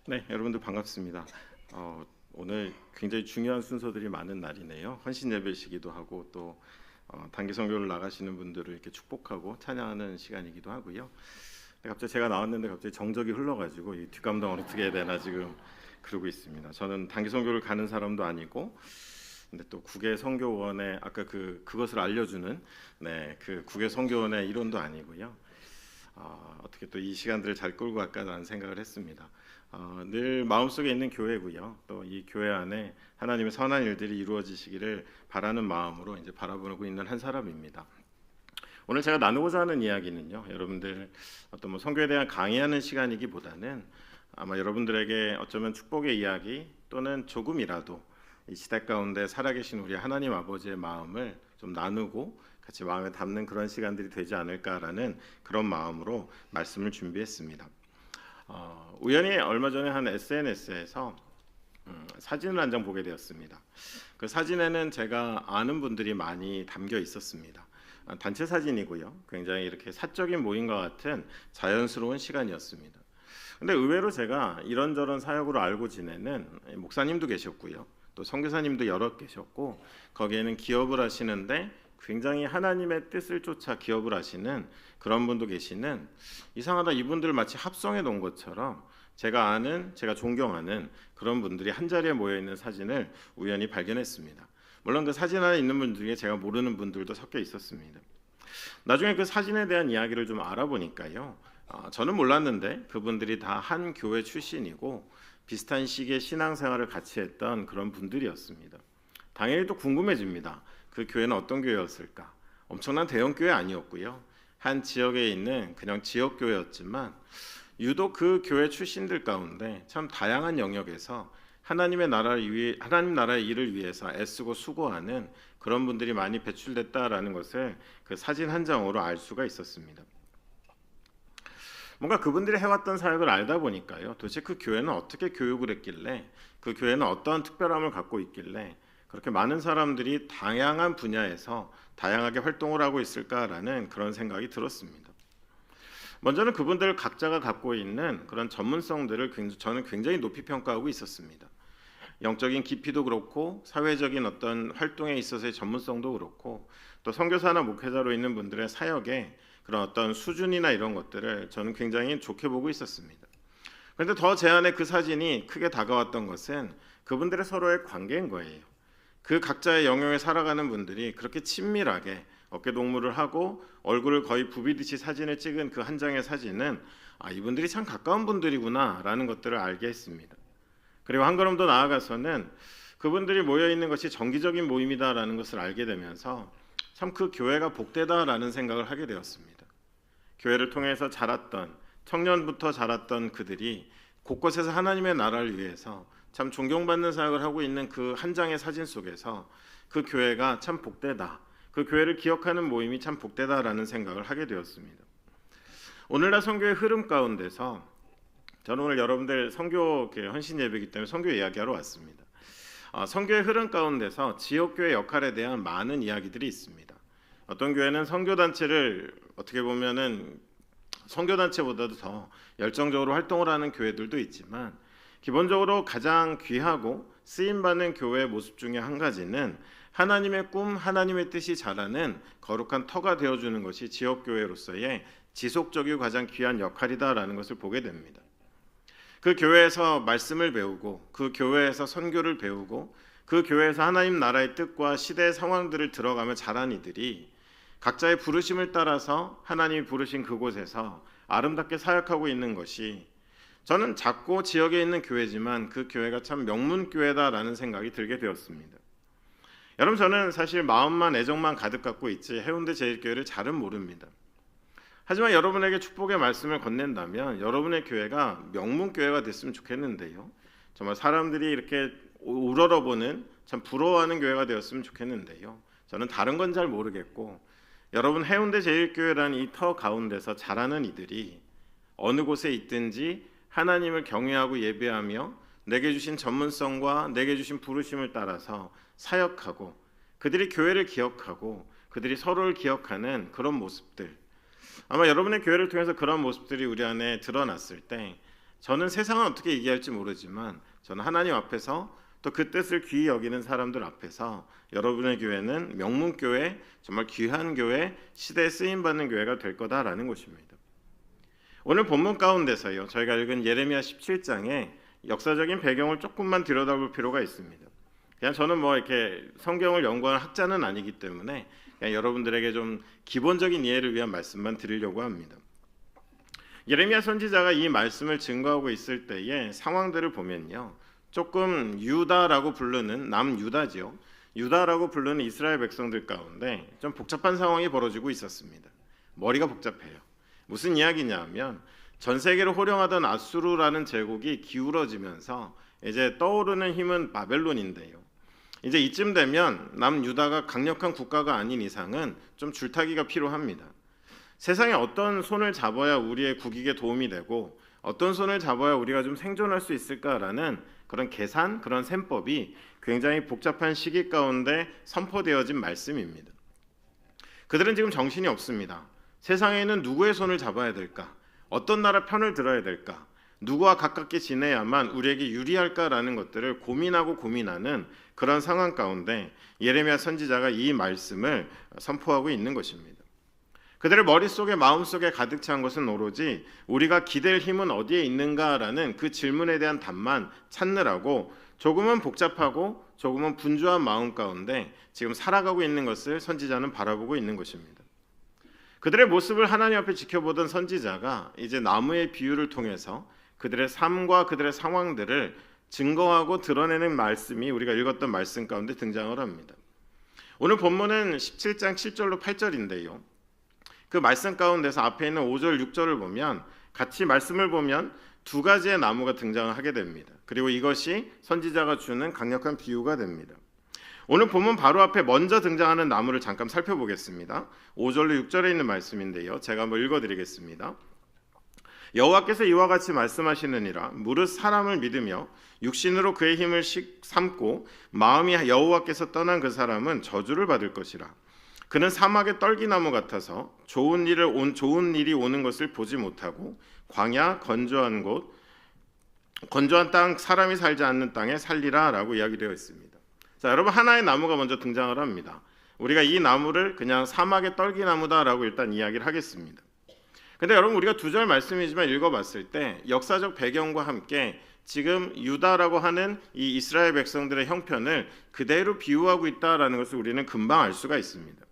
네, 여러분들 반갑습니다. 오늘 굉장히 중요한 순서들이 많은 날이네요. 헌신 예배시기도 하고 또 단기 선교를 나가시는 분들을 이렇게 축복하고 찬양하는 시간이기도 하고요. 갑자기 제가 나왔는데 갑자기 정적이 흘러가지고 이 뒷감당을 어떻게 해야 되나 지금 그러고 있습니다. 저는 단기 선교를 가는 사람도 아니고, 근데 또 국외 선교원의 아까 그것을 알려주는 그 국외 선교원의 일원도 아니고요. 어떻게 또 이 시간들을 잘 끌고 갈까라는 생각을 했습니다. 늘 마음속에 있는 교회고요. 또 이 교회 안에 하나님의 선한 일들이 이루어지시기를 바라는 마음으로 이제 바라보고 있는 한 사람입니다. 오늘 제가 나누고자 하는 이야기는요, 여러분들 어떤 선교에 대한 강의하는 시간이기보다는 아마 여러분들에게 어쩌면 축복의 이야기 또는 조금이라도 이 시대 가운데 살아계신 우리 하나님 아버지의 마음을 좀 나누고 같이 마음에 담는 그런 시간들이 되지 않을까라는 그런 마음으로 말씀을 준비했습니다. 우연히 얼마 전에 한 SNS에서 사진을 한 장 보게 되었습니다. 그 사진에는 제가 아는 분들이 많이 담겨 있었습니다. 단체 사진이고요. 굉장히 이렇게 사적인 모임과 같은 자연스러운 시간이었습니다. 근데 의외로 제가 이런저런 사역으로 알고 지내는 목사님도 계셨고요. 또 선교사님도 여러 계셨고, 거기에는 기업을 하시는데 굉장히 하나님의 뜻을 쫓아 기업을 하시는 그런 분도 계시는, 이상하다 이분들 마치 합성해 놓은 것처럼 제가 아는, 제가 존경하는 그런 분들이 한 자리에 모여 있는 사진을 우연히 발견했습니다. 물론 그 사진 안에 있는 분 중에 제가 모르는 분들도 섞여 있었습니다. 나중에 그 사진에 대한 이야기를 좀 알아보니까요, 저는 몰랐는데 그분들이 다 한 교회 출신이고 비슷한 시기에 신앙생활을 같이 했던 그런 분들이었습니다. 당연히 또 궁금해집니다. 그 교회는 어떤 교회였을까? 엄청난 대형 교회 아니었고요. 한 지역에 있는 그냥 지역 교회였지만 유독 그 교회 출신들 가운데 참 다양한 영역에서 하나님 나라의 일을 위해서 애쓰고 수고하는 그런 분들이 많이 배출됐다라는 것을 그 사진 한 장으로 알 수가 있었습니다. 뭔가 그분들이 해왔던 사역을 알다 보니까요, 도대체 그 교회는 어떻게 교육을 했길래, 그 교회는 어떠한 특별함을 갖고 있길래 그렇게 많은 사람들이 다양한 분야에서 다양하게 활동을 하고 있을까라는 그런 생각이 들었습니다. 먼저는 그분들 각자가 갖고 있는 그런 전문성들을 저는 굉장히 높이 평가하고 있었습니다. 영적인 깊이도 그렇고 사회적인 어떤 활동에 있어서의 전문성도 그렇고 또 선교사나 목회자로 있는 분들의 사역에 그런 어떤 수준이나 이런 것들을 저는 굉장히 좋게 보고 있었습니다. 그런데 더 제 안에 그 사진이 크게 다가왔던 것은 그분들의 서로의 관계인 거예요. 그 각자의 영역에 살아가는 분들이 그렇게 친밀하게 어깨동무를 하고 얼굴을 거의 부비듯이 사진을 찍은 그 한 장의 사진은 이분들이 참 가까운 분들이구나라는 것들을 알게 했습니다. 그리고 한 걸음 더 나아가서는 그분들이 모여있는 것이 정기적인 모임이다라는 것을 알게 되면서 참 그 교회가 복되다라는 생각을 하게 되었습니다. 교회를 통해서 자랐던, 청년부터 자랐던 그들이 곳곳에서 하나님의 나라를 위해서 참 존경받는 사역을 하고 있는 그 한 장의 사진 속에서 그 교회가 참 복되다, 그 교회를 기억하는 모임이 참 복되다라는 생각을 하게 되었습니다. 오늘날 선교의 흐름 가운데서 저는 오늘 여러분들 선교 헌신 예배이기 때문에 선교 이야기하러 왔습니다. 선교의 흐름 가운데서 지역교회 역할에 대한 많은 이야기들이 있습니다. 어떤 교회는 선교단체를 어떻게 보면은 선교단체보다도 더 열정적으로 활동을 하는 교회들도 있지만, 기본적으로 가장 귀하고 쓰임받는 교회의 모습 중에 한 가지는 하나님의 꿈, 하나님의 뜻이 자라는 거룩한 터가 되어주는 것이 지역교회로서의 지속적이고 가장 귀한 역할이다라는 것을 보게 됩니다. 그 교회에서 말씀을 배우고 그 교회에서 선교를 배우고 그 교회에서 하나님 나라의 뜻과 시대의 상황들을 들어가며 자란 이들이 각자의 부르심을 따라서 하나님이 부르신 그곳에서 아름답게 사역하고 있는 것이, 저는 작고 지역에 있는 교회지만 그 교회가 참 명문교회다라는 생각이 들게 되었습니다. 여러분, 저는 사실 마음만 애정만 가득 갖고 있지 해운대 제일교회를 잘은 모릅니다. 하지만 여러분에게 축복의 말씀을 건넨다면 여러분의 교회가 명문교회가 됐으면 좋겠는데요. 정말 사람들이 이렇게 우러러보는, 참 부러워하는 교회가 되었으면 좋겠는데요. 저는 다른 건 잘 모르겠고, 여러분 해운대 제일교회라는 이 터 가운데서 자라는 이들이 어느 곳에 있든지 하나님을 경외하고 예배하며 내게 주신 전문성과 내게 주신 부르심을 따라서 사역하고 그들이 교회를 기억하고 그들이 서로를 기억하는 그런 모습들, 아마 여러분의 교회를 통해서 그런 모습들이 우리 안에 드러났을 때 저는 세상은 어떻게 얘기할지 모르지만 저는 하나님 앞에서 또 그 뜻을 귀히 여기는 사람들 앞에서 여러분의 교회는 명문교회, 정말 귀한 교회, 시대에 쓰임받는 교회가 될 거다라는 것입니다. 오늘 본문 가운데서요, 저희가 읽은 예레미야 17장의 역사적인 배경을 조금만 들여다볼 필요가 있습니다. 그냥 저는 뭐 이렇게 성경을 연구하는 학자는 아니기 때문에 그냥 여러분들에게 좀 기본적인 이해를 위한 말씀만 드리려고 합니다. 예레미야 선지자가 이 말씀을 증거하고 있을 때의 상황들을 보면요, 조금 유다라고 부르는 남유다지요, 유다라고 부르는 이스라엘 백성들 가운데 좀 복잡한 상황이 벌어지고 있었습니다. 머리가 복잡해요. 무슨 이야기냐면 전 세계를 호령하던 아수르라는 제국이 기울어지면서 이제 떠오르는 힘은 바벨론인데요. 이제 이쯤 되면 남유다가 강력한 국가가 아닌 이상은 좀 줄타기가 필요합니다. 세상에 어떤 손을 잡아야 우리의 국익에 도움이 되고 어떤 손을 잡아야 우리가 좀 생존할 수 있을까라는 그런 계산, 그런 셈법이 굉장히 복잡한 시기 가운데 선포되어진 말씀입니다. 그들은 지금 정신이 없습니다. 세상에는 누구의 손을 잡아야 될까? 어떤 나라 편을 들어야 될까? 누구와 가깝게 지내야만 우리에게 유리할까라는 것들을 고민하는 그런 상황 가운데 예레미야 선지자가 이 말씀을 선포하고 있는 것입니다. 그들의 머릿속에 마음속에 가득 찬 것은 오로지 우리가 기댈 힘은 어디에 있는가라는 그 질문에 대한 답만 찾느라고 조금은 복잡하고 조금은 분주한 마음 가운데 지금 살아가고 있는 것을 선지자는 바라보고 있는 것입니다. 그들의 모습을 하나님 앞에 지켜보던 선지자가 이제 나무의 비유를 통해서 그들의 삶과 그들의 상황들을 증거하고 드러내는 말씀이 우리가 읽었던 말씀 가운데 등장을 합니다. 오늘 본문은 17장 7절로 8절인데요. 그 말씀 가운데서 앞에 있는 5절, 6절을 보면 같이 말씀을 보면 두 가지의 나무가 등장을 하게 됩니다. 그리고 이것이 선지자가 주는 강력한 비유가 됩니다. 오늘 본문 바로 앞에 먼저 등장하는 나무를 잠깐 살펴보겠습니다. 5절로 6절에 있는 말씀인데요. 제가 한번 읽어드리겠습니다. 여호와께서 이와 같이 말씀하시느니라. 무릇 사람을 믿으며 육신으로 그의 힘을 삼고 마음이 여호와께서 떠난 그 사람은 저주를 받을 것이라. 그는 사막의 떨기나무 같아서 좋은 일이 오는 것을 보지 못하고 광야 건조한 곳, 건조한 땅, 사람이 살지 않는 땅에 살리라라고 이야기되어 있습니다. 자, 여러분, 하나의 나무가 먼저 등장을 합니다. 우리가 이 나무를 그냥 사막의 떨기나무다라고 일단 이야기를 하겠습니다. 근데 여러분, 우리가 두 절 말씀이지만 읽어봤을 때 역사적 배경과 함께 지금 유다라고 하는 이 이스라엘 백성들의 형편을 그대로 비유하고 있다라는 것을 우리는 금방 알 수가 있습니다.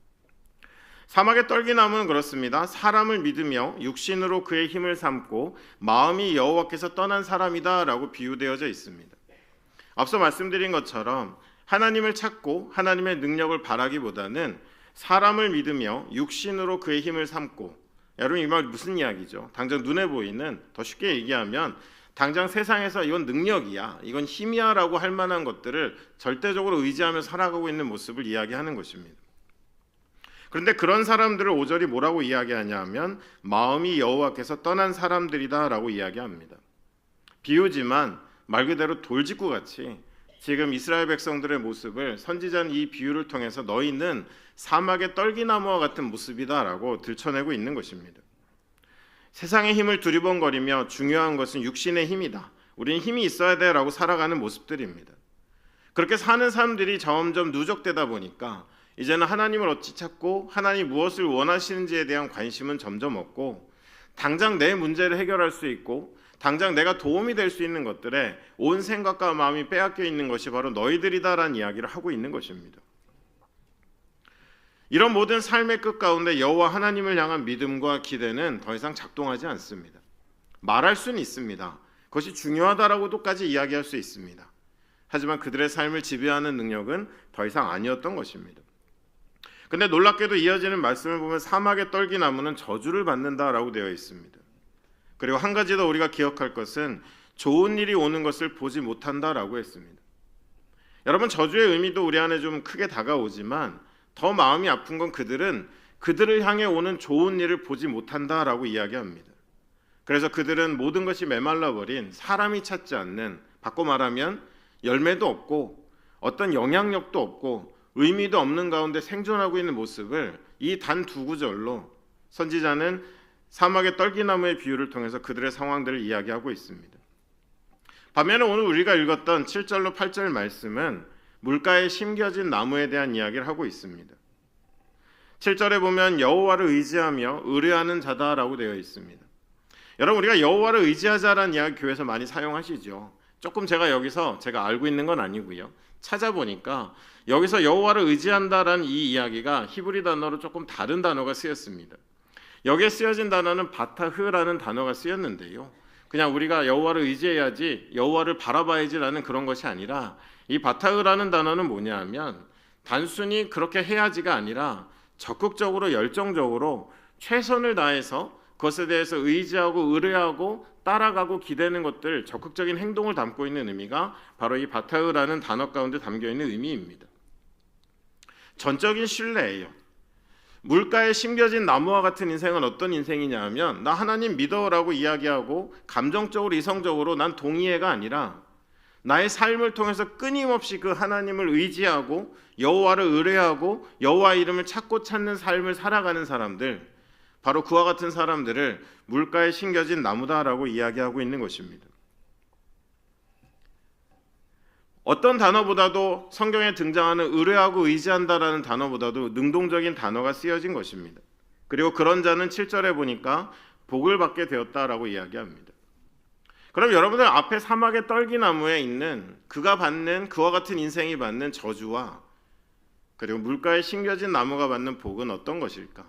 사막의 떨기나무는 그렇습니다. 사람을 믿으며 육신으로 그의 힘을 삼고 마음이 여호와께서 떠난 사람이다라고 비유되어져 있습니다. 앞서 말씀드린 것처럼 하나님을 찾고 하나님의 능력을 바라기보다는 사람을 믿으며 육신으로 그의 힘을 삼고, 여러분 이 말 무슨 이야기죠? 당장 눈에 보이는, 더 쉽게 얘기하면 당장 세상에서 이건 능력이야, 이건 힘이야 라고 할 만한 것들을 절대적으로 의지하며 살아가고 있는 모습을 이야기하는 것입니다. 그런데 그런 사람들을 5절이 뭐라고 이야기하냐 하면 마음이 여호와께서 떠난 사람들이다 라고 이야기합니다. 비유지만 말 그대로 돌직구같이 지금 이스라엘 백성들의 모습을 선지자는 이 비유를 통해서 너희는 사막의 떨기나무와 같은 모습이다 라고 들춰내고 있는 것입니다. 세상의 힘을 두리번거리며 중요한 것은 육신의 힘이다, 우리는 힘이 있어야 돼 라고 살아가는 모습들입니다. 그렇게 사는 사람들이 점점 누적되다 보니까 이제는 하나님을 어찌 찾고 하나님 무엇을 원하시는지에 대한 관심은 점점 없고, 당장 내 문제를 해결할 수 있고 당장 내가 도움이 될 수 있는 것들에 온 생각과 마음이 빼앗겨 있는 것이 바로 너희들이다라는 이야기를 하고 있는 것입니다. 이런 모든 삶의 끝 가운데 여호와 하나님을 향한 믿음과 기대는 더 이상 작동하지 않습니다. 말할 수는 있습니다. 그것이 중요하다라고도까지 이야기할 수 있습니다. 하지만 그들의 삶을 지배하는 능력은 더 이상 아니었던 것입니다. 근데 놀랍게도 이어지는 말씀을 보면 사막의 떨기나무는 저주를 받는다라고 되어 있습니다. 그리고 한 가지 더 우리가 기억할 것은 좋은 일이 오는 것을 보지 못한다라고 했습니다. 여러분, 저주의 의미도 우리 안에 좀 크게 다가오지만 더 마음이 아픈 건 그들을 향해 오는 좋은 일을 보지 못한다라고 이야기합니다. 그래서 그들은 모든 것이 메말라버린, 사람이 찾지 않는, 바꿔 말하면 열매도 없고 어떤 영향력도 없고 의미도 없는 가운데 생존하고 있는 모습을 이 단 두 구절로 선지자는 사막의 떨기나무의 비유를 통해서 그들의 상황들을 이야기하고 있습니다. 반면에 오늘 우리가 읽었던 7절로 8절 말씀은 물가에 심겨진 나무에 대한 이야기를 하고 있습니다. 7절에 보면 여호와를 의지하며 의뢰하는 자다라고 되어 있습니다. 여러분, 우리가 여호와를 의지하자라는 이야기 교회에서 많이 사용하시죠. 조금 여기서 제가 알고 있는 건 아니고요. 찾아보니까 여기서 여호와를 의지한다라는 이 이야기가 히브리 단어로 조금 다른 단어가 쓰였습니다. 여기에 쓰여진 단어는 바타흐라는 단어가 쓰였는데요. 그냥 우리가 여호와를 의지해야지, 여호와를 바라봐야지라는 그런 것이 아니라 이 바타흐라는 단어는 뭐냐 하면 단순히 그렇게 해야지가 아니라 적극적으로 열정적으로 최선을 다해서 그것에 대해서 의지하고 의뢰하고 따라가고 기대는 것들, 적극적인 행동을 담고 있는 의미가 바로 이 바타흐라는 단어 가운데 담겨 있는 의미입니다. 전적인 신뢰예요. 물가에 심겨진 나무와 같은 인생은 어떤 인생이냐 하면 나 하나님 믿어라고 이야기하고 감정적으로 이성적으로 난 동의해가 아니라 나의 삶을 통해서 끊임없이 그 하나님을 의지하고 여호와를 의뢰하고 여호와 이름을 찾고 찾는 삶을 살아가는 사람들, 바로 그와 같은 사람들을 물가에 심겨진 나무다라고 이야기하고 있는 것입니다. 어떤 단어보다도 성경에 등장하는 의뢰하고 의지한다라는 단어보다도 능동적인 단어가 쓰여진 것입니다. 그리고 그런 자는 7절에 보니까 복을 받게 되었다라고 이야기합니다. 그럼 여러분들 앞에 사막의 떨기나무에 있는 그가 받는 그와 같은 인생이 받는 저주와 그리고 물가에 심겨진 나무가 받는 복은 어떤 것일까?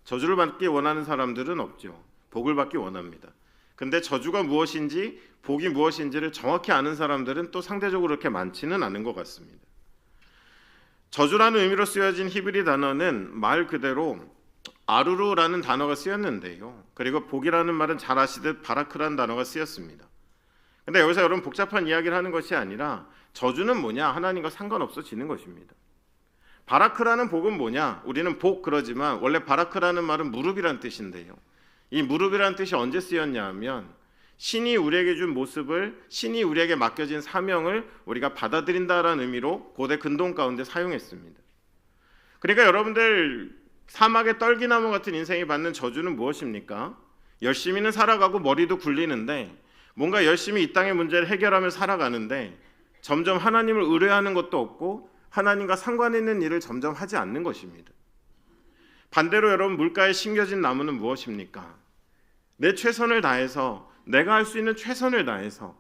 저주를 받기 원하는 사람들은 없죠. 복을 받기 원합니다. 근데 저주가 무엇인지 복이 무엇인지를 정확히 아는 사람들은 또 상대적으로 그렇게 많지는 않은 것 같습니다. 저주라는 의미로 쓰여진 히브리 단어는 말 그대로 아루루라는 단어가 쓰였는데요. 그리고 복이라는 말은 잘 아시듯 바라크라는 단어가 쓰였습니다. 근데 여기서 여러분 복잡한 이야기를 하는 것이 아니라 저주는 뭐냐? 하나님과 상관없어지는 것입니다. 바라크라는 복은 뭐냐? 우리는 복 그러지만 원래 바라크라는 말은 무릎이란 뜻인데요. 이 무릎이란 뜻이 언제 쓰였냐 하면 신이 우리에게 준 모습을, 신이 우리에게 맡겨진 사명을 우리가 받아들인다라는 의미로 고대 근동 가운데 사용했습니다. 그러니까 여러분들 사막의 떨기나무 같은 인생이 받는 저주는 무엇입니까? 열심히는 살아가고 머리도 굴리는데 뭔가 열심히 이 땅의 문제를 해결하며 살아가는데 점점 하나님을 의뢰하는 것도 없고 하나님과 상관 있는 일을 점점 하지 않는 것입니다. 반대로 여러분 물가에 심겨진 나무는 무엇입니까? 내 최선을 다해서 내가 할 수 있는 최선을 다해서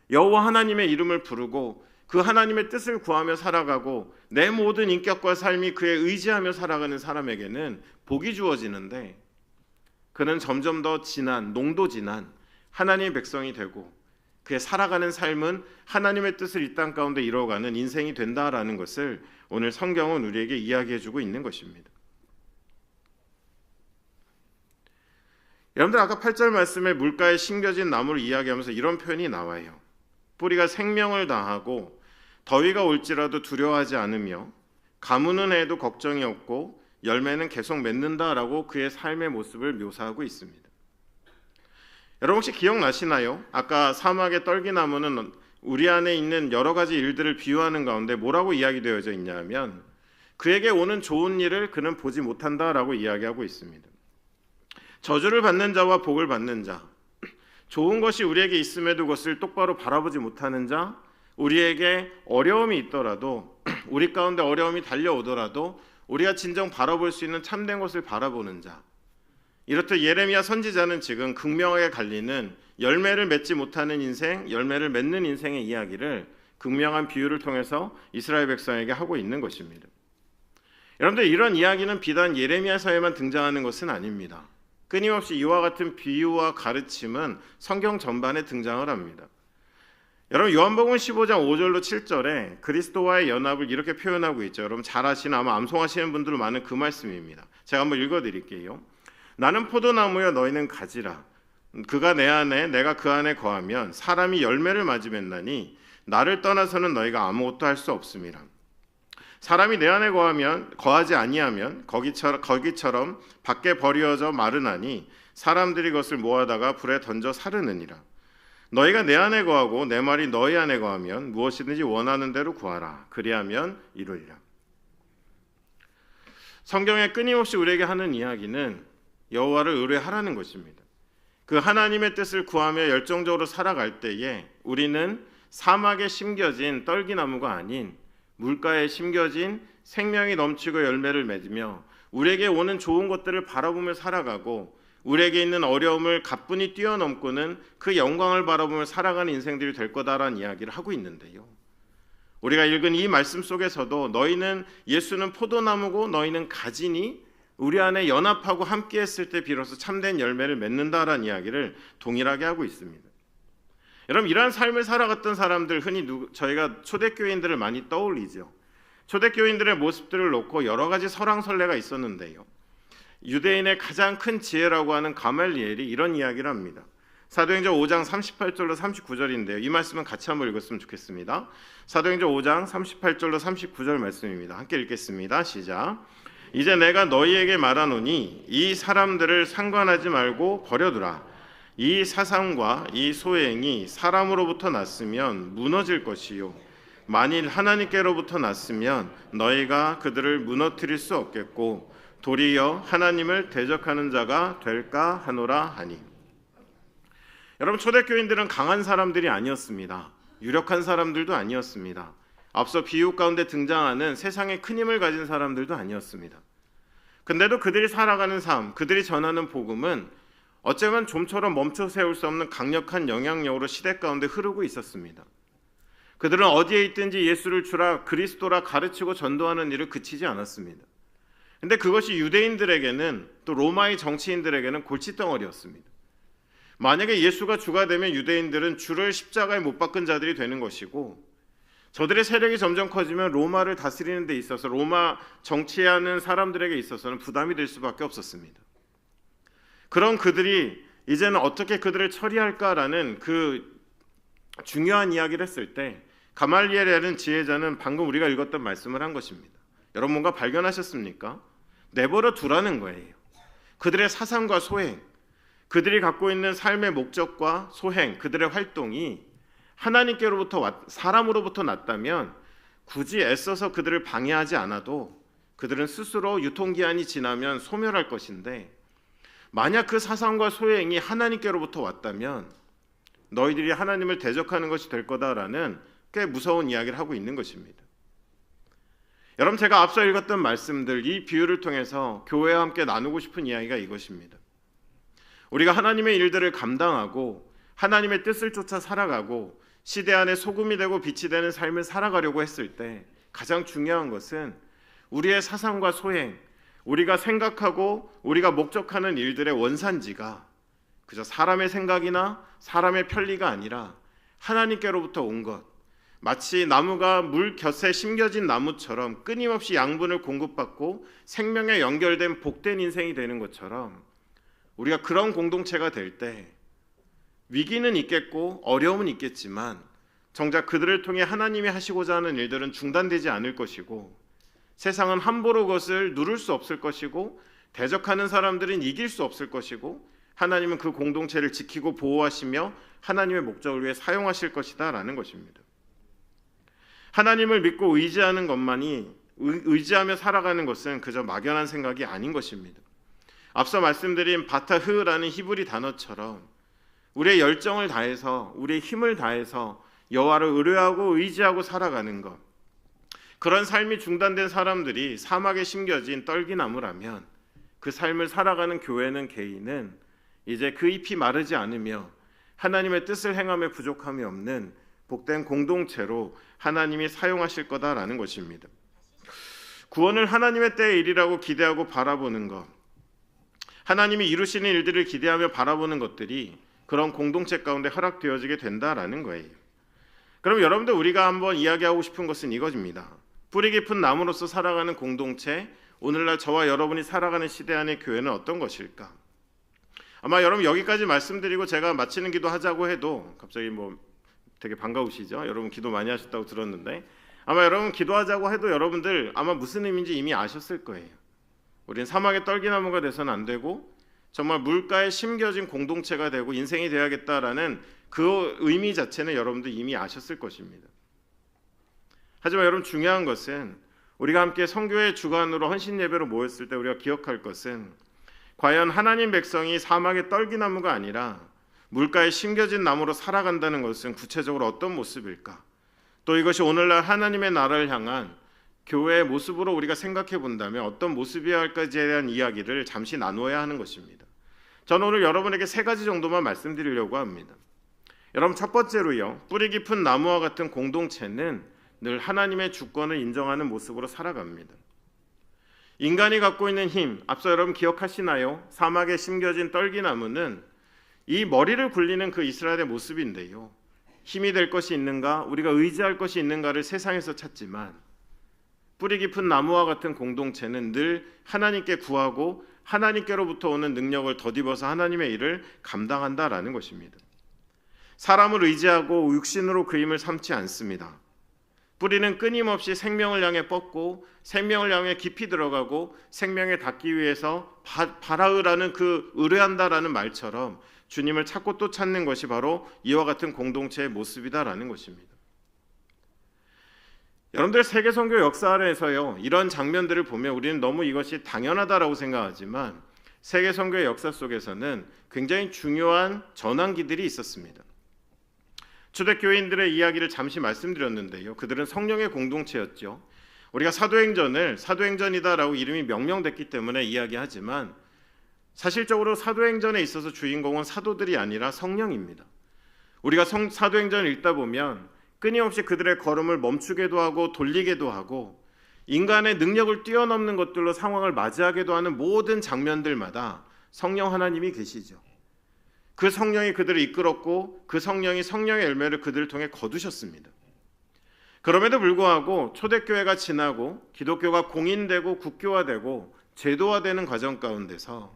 여호와 하나님의 이름을 부르고 그 하나님의 뜻을 구하며 살아가고 내 모든 인격과 삶이 그에 의지하며 살아가는 사람에게는 복이 주어지는데 그는 점점 더 진한, 농도 진한 하나님의 백성이 되고 그의 살아가는 삶은 하나님의 뜻을 이 땅 가운데 이루어가는 인생이 된다라는 것을 오늘 성경은 우리에게 이야기해주고 있는 것입니다. 여러분들 아까 8절 말씀에 물가에 심겨진 나무를 이야기하면서 이런 표현이 나와요. 뿌리가 생명을 다하고 더위가 올지라도 두려워하지 않으며 가무는 해도 걱정이 없고 열매는 계속 맺는다라고 그의 삶의 모습을 묘사하고 있습니다. 여러분 혹시 기억나시나요? 아까 사막의 떨기나무는 우리 안에 있는 여러 가지 일들을 비유하는 가운데 뭐라고 이야기되어져 있냐면 그에게 오는 좋은 일을 그는 보지 못한다라고 이야기하고 있습니다. 저주를 받는 자와 복을 받는 자, 좋은 것이 우리에게 있음에도 그것을 똑바로 바라보지 못하는 자, 우리에게 어려움이 있더라도 우리 가운데 어려움이 달려오더라도 우리가 진정 바라볼 수 있는 참된 것을 바라보는 자, 이렇듯 예레미야 선지자는 지금 극명하게 갈리는 열매를 맺지 못하는 인생, 열매를 맺는 인생의 이야기를 극명한 비유를 통해서 이스라엘 백성에게 하고 있는 것입니다. 여러분들 이런 이야기는 비단 예레미야서에만 등장하는 것은 아닙니다. 끊임없이 이와 같은 비유와 가르침은 성경 전반에 등장을 합니다. 여러분 요한복음 15장 5절로 7절에 그리스도와의 연합을 이렇게 표현하고 있죠. 여러분 잘 아시는 아마 암송하시는 분들 많은 그 말씀입니다. 제가 한번 읽어드릴게요. 나는 포도나무여 너희는 가지라. 그가 내 안에 내가 그 안에 거하면 사람이 열매를 맞이 맺나니 나를 떠나서는 너희가 아무것도 할 수 없음이라. 사람이 내 안에 거하지 아니하면 거기처럼 밖에 버려져 마르나니 사람들이 그것을 모아다가 불에 던져 사르느니라. 너희가 내 안에 거하고 내 말이 너희 안에 거하면 무엇이든지 원하는 대로 구하라. 그리하면 이루리라. 성경에 끊임없이 우리에게 하는 이야기는 여호와를 의뢰하라는 것입니다. 그 하나님의 뜻을 구하며 열정적으로 살아갈 때에 우리는 사막에 심겨진 떨기나무가 아닌 물가에 심겨진 생명이 넘치고 열매를 맺으며 우리에게 오는 좋은 것들을 바라보며 살아가고 우리에게 있는 어려움을 가뿐히 뛰어넘고는 그 영광을 바라보며 살아가는 인생들이 될 거다라는 이야기를 하고 있는데요. 우리가 읽은 이 말씀 속에서도 너희는 예수는 포도나무고 너희는 가지니 우리 안에 연합하고 함께 했을 때 비로소 참된 열매를 맺는다라는 이야기를 동일하게 하고 있습니다. 여러분, 이러한 삶을 살아갔던 사람들, 흔히 저희가 초대교인들을 많이 떠올리죠. 초대교인들의 모습들을 놓고 여러 가지 설왕설래가 있었는데요. 유대인의 가장 큰 지혜라고 하는 가말리엘이 이런 이야기를 합니다. 사도행전 5장 38절로 39절인데요. 이 말씀은 같이 한번 읽었으면 좋겠습니다. 사도행전 5장 38절로 39절 말씀입니다. 함께 읽겠습니다. 시작. 이제 내가 너희에게 말하노니 이 사람들을 상관하지 말고 버려두라. 이 사상과 이 소행이 사람으로부터 났으면 무너질 것이요 만일 하나님께로부터 났으면 너희가 그들을 무너뜨릴 수 없겠고 도리어 하나님을 대적하는 자가 될까 하노라 하니. 여러분, 초대교인들은 강한 사람들이 아니었습니다. 유력한 사람들도 아니었습니다. 앞서 비유 가운데 등장하는 세상에 큰 힘을 가진 사람들도 아니었습니다. 근데도 그들이 살아가는 삶, 그들이 전하는 복음은 어쩌면 좀처럼 멈춰 세울 수 없는 강력한 영향력으로 시대 가운데 흐르고 있었습니다. 그들은 어디에 있든지 예수를 주라 그리스도라 가르치고 전도하는 일을 그치지 않았습니다. 근데 그것이 유대인들에게는 또 로마의 정치인들에게는 골칫덩어리였습니다. 만약에 예수가 주가 되면 유대인들은 주를 십자가에 못 박은 자들이 되는 것이고 저들의 세력이 점점 커지면 로마를 다스리는 데 있어서 로마 정치하는 사람들에게 있어서는 부담이 될 수밖에 없었습니다. 그런 그들이 이제는 어떻게 그들을 처리할까라는 그 중요한 이야기를 했을 때 가말리엘이라는 지혜자는 방금 우리가 읽었던 말씀을 한 것입니다. 여러분 뭔가 발견하셨습니까? 내버려 두라는 거예요. 그들의 사상과 소행, 그들이 갖고 있는 삶의 목적과 소행, 그들의 활동이 하나님께로부터 사람으로부터 났다면 굳이 애써서 그들을 방해하지 않아도 그들은 스스로 유통기한이 지나면 소멸할 것인데 만약 그 사상과 소행이 하나님께로부터 왔다면 너희들이 하나님을 대적하는 것이 될 거다라는 꽤 무서운 이야기를 하고 있는 것입니다. 여러분, 제가 앞서 읽었던 말씀들, 이 비유를 통해서 교회와 함께 나누고 싶은 이야기가 이것입니다. 우리가 하나님의 일들을 감당하고 하나님의 뜻을 쫓아 살아가고 시대 안에 소금이 되고 빛이 되는 삶을 살아가려고 했을 때 가장 중요한 것은 우리의 사상과 소행, 우리가 생각하고 우리가 목적하는 일들의 원산지가 그저 사람의 생각이나 사람의 편리가 아니라 하나님께로부터 온 것, 마치 나무가 물 곁에 심겨진 나무처럼 끊임없이 양분을 공급받고 생명에 연결된 복된 인생이 되는 것처럼 우리가 그런 공동체가 될 때 위기는 있겠고 어려움은 있겠지만 정작 그들을 통해 하나님이 하시고자 하는 일들은 중단되지 않을 것이고 세상은 함부로 그것을 누를 수 없을 것이고 대적하는 사람들은 이길 수 없을 것이고 하나님은 그 공동체를 지키고 보호하시며 하나님의 목적을 위해 사용하실 것이다 라는 것입니다. 하나님을 믿고 의지하는 것만이 의지하며 살아가는 것은 그저 막연한 생각이 아닌 것입니다. 앞서 말씀드린 바타흐라는 히브리 단어처럼 우리의 열정을 다해서 우리의 힘을 다해서 여호와를 의뢰하고 의지하고 살아가는 것, 그런 삶이 중단된 사람들이 사막에 심겨진 떨기나무라면 그 삶을 살아가는 교회는 개인은 이제 그 잎이 마르지 않으며 하나님의 뜻을 행함에 부족함이 없는 복된 공동체로 하나님이 사용하실 거다라는 것입니다. 구원을 하나님의 때의 일이라고 기대하고 바라보는 것, 하나님이 이루시는 일들을 기대하며 바라보는 것들이 그런 공동체 가운데 허락되어지게 된다라는 거예요. 그럼 여러분들 우리가 한번 이야기하고 싶은 것은 이것입니다. 뿌리 깊은 나무로서 살아가는 공동체, 오늘날 저와 여러분이 살아가는 시대 안의 교회는 어떤 것일까? 아마 여러분 여기까지 말씀드리고 제가 마치는 기도 하자고 해도 갑자기 되게 반가우시죠? 여러분 기도 많이 하셨다고 들었는데 아마 여러분 기도하자고 해도 여러분들 아마 무슨 의미인지 이미 아셨을 거예요. 우리는 사막의 떨기나무가 돼서는 안 되고 정말 물가에 심겨진 공동체가 되고 인생이 되어야겠다라는 그 의미 자체는 여러분들 이미 아셨을 것입니다. 하지만 여러분 중요한 것은 우리가 함께 선교의 주관으로 헌신 예배로 모였을 때 우리가 기억할 것은 과연 하나님 백성이 사막의 떨기나무가 아니라 물가에 심겨진 나무로 살아간다는 것은 구체적으로 어떤 모습일까? 또 이것이 오늘날 하나님의 나라를 향한 교회의 모습으로 우리가 생각해 본다면 어떤 모습이어야 할까지에 대한 이야기를 잠시 나누어야 하는 것입니다. 저는 오늘 여러분에게 3가지 정도만 말씀드리려고 합니다. 여러분, 첫 번째로요, 뿌리 깊은 나무와 같은 공동체는 늘 하나님의 주권을 인정하는 모습으로 살아갑니다. 인간이 갖고 있는 힘, 앞서 여러분 기억하시나요? 사막에 심겨진 떨기나무는 이 머리를 굴리는 그 이스라엘의 모습인데요, 힘이 될 것이 있는가, 우리가 의지할 것이 있는가를 세상에서 찾지만 뿌리 깊은 나무와 같은 공동체는 늘 하나님께 구하고 하나님께로부터 오는 능력을 덧입어서 하나님의 일을 감당한다라는 것입니다. 사람을 의지하고 육신으로 그 힘을 삼지 않습니다. 뿌리는 끊임없이 생명을 향해 뻗고 생명을 향해 깊이 들어가고 생명에 닿기 위해서 바라으라는 그 의뢰한다라는 말처럼 주님을 찾고 또 찾는 것이 바로 이와 같은 공동체의 모습이다라는 것입니다. 여러분들, 세계 선교 역사 안에서요, 이런 장면들을 보면 우리는 너무 이것이 당연하다라고 생각하지만 세계 선교의 역사 속에서는 굉장히 중요한 전환기들이 있었습니다. 초대교인들의 이야기를 잠시 말씀드렸는데요, 그들은 성령의 공동체였죠. 우리가 사도행전을 사도행전이다라고 이름이 명명됐기 때문에 이야기하지만 사실적으로 사도행전에 있어서 주인공은 사도들이 아니라 성령입니다. 우리가 사도행전을 읽다 보면 끊임없이 그들의 걸음을 멈추게도 하고 돌리게도 하고 인간의 능력을 뛰어넘는 것들로 상황을 맞이하게도 하는 모든 장면들마다 성령 하나님이 계시죠. 그 성령이 그들을 이끌었고 그 성령이 성령의 열매를 그들을 통해 거두셨습니다. 그럼에도 불구하고 초대교회가 지나고 기독교가 공인되고 국교화되고 제도화되는 과정 가운데서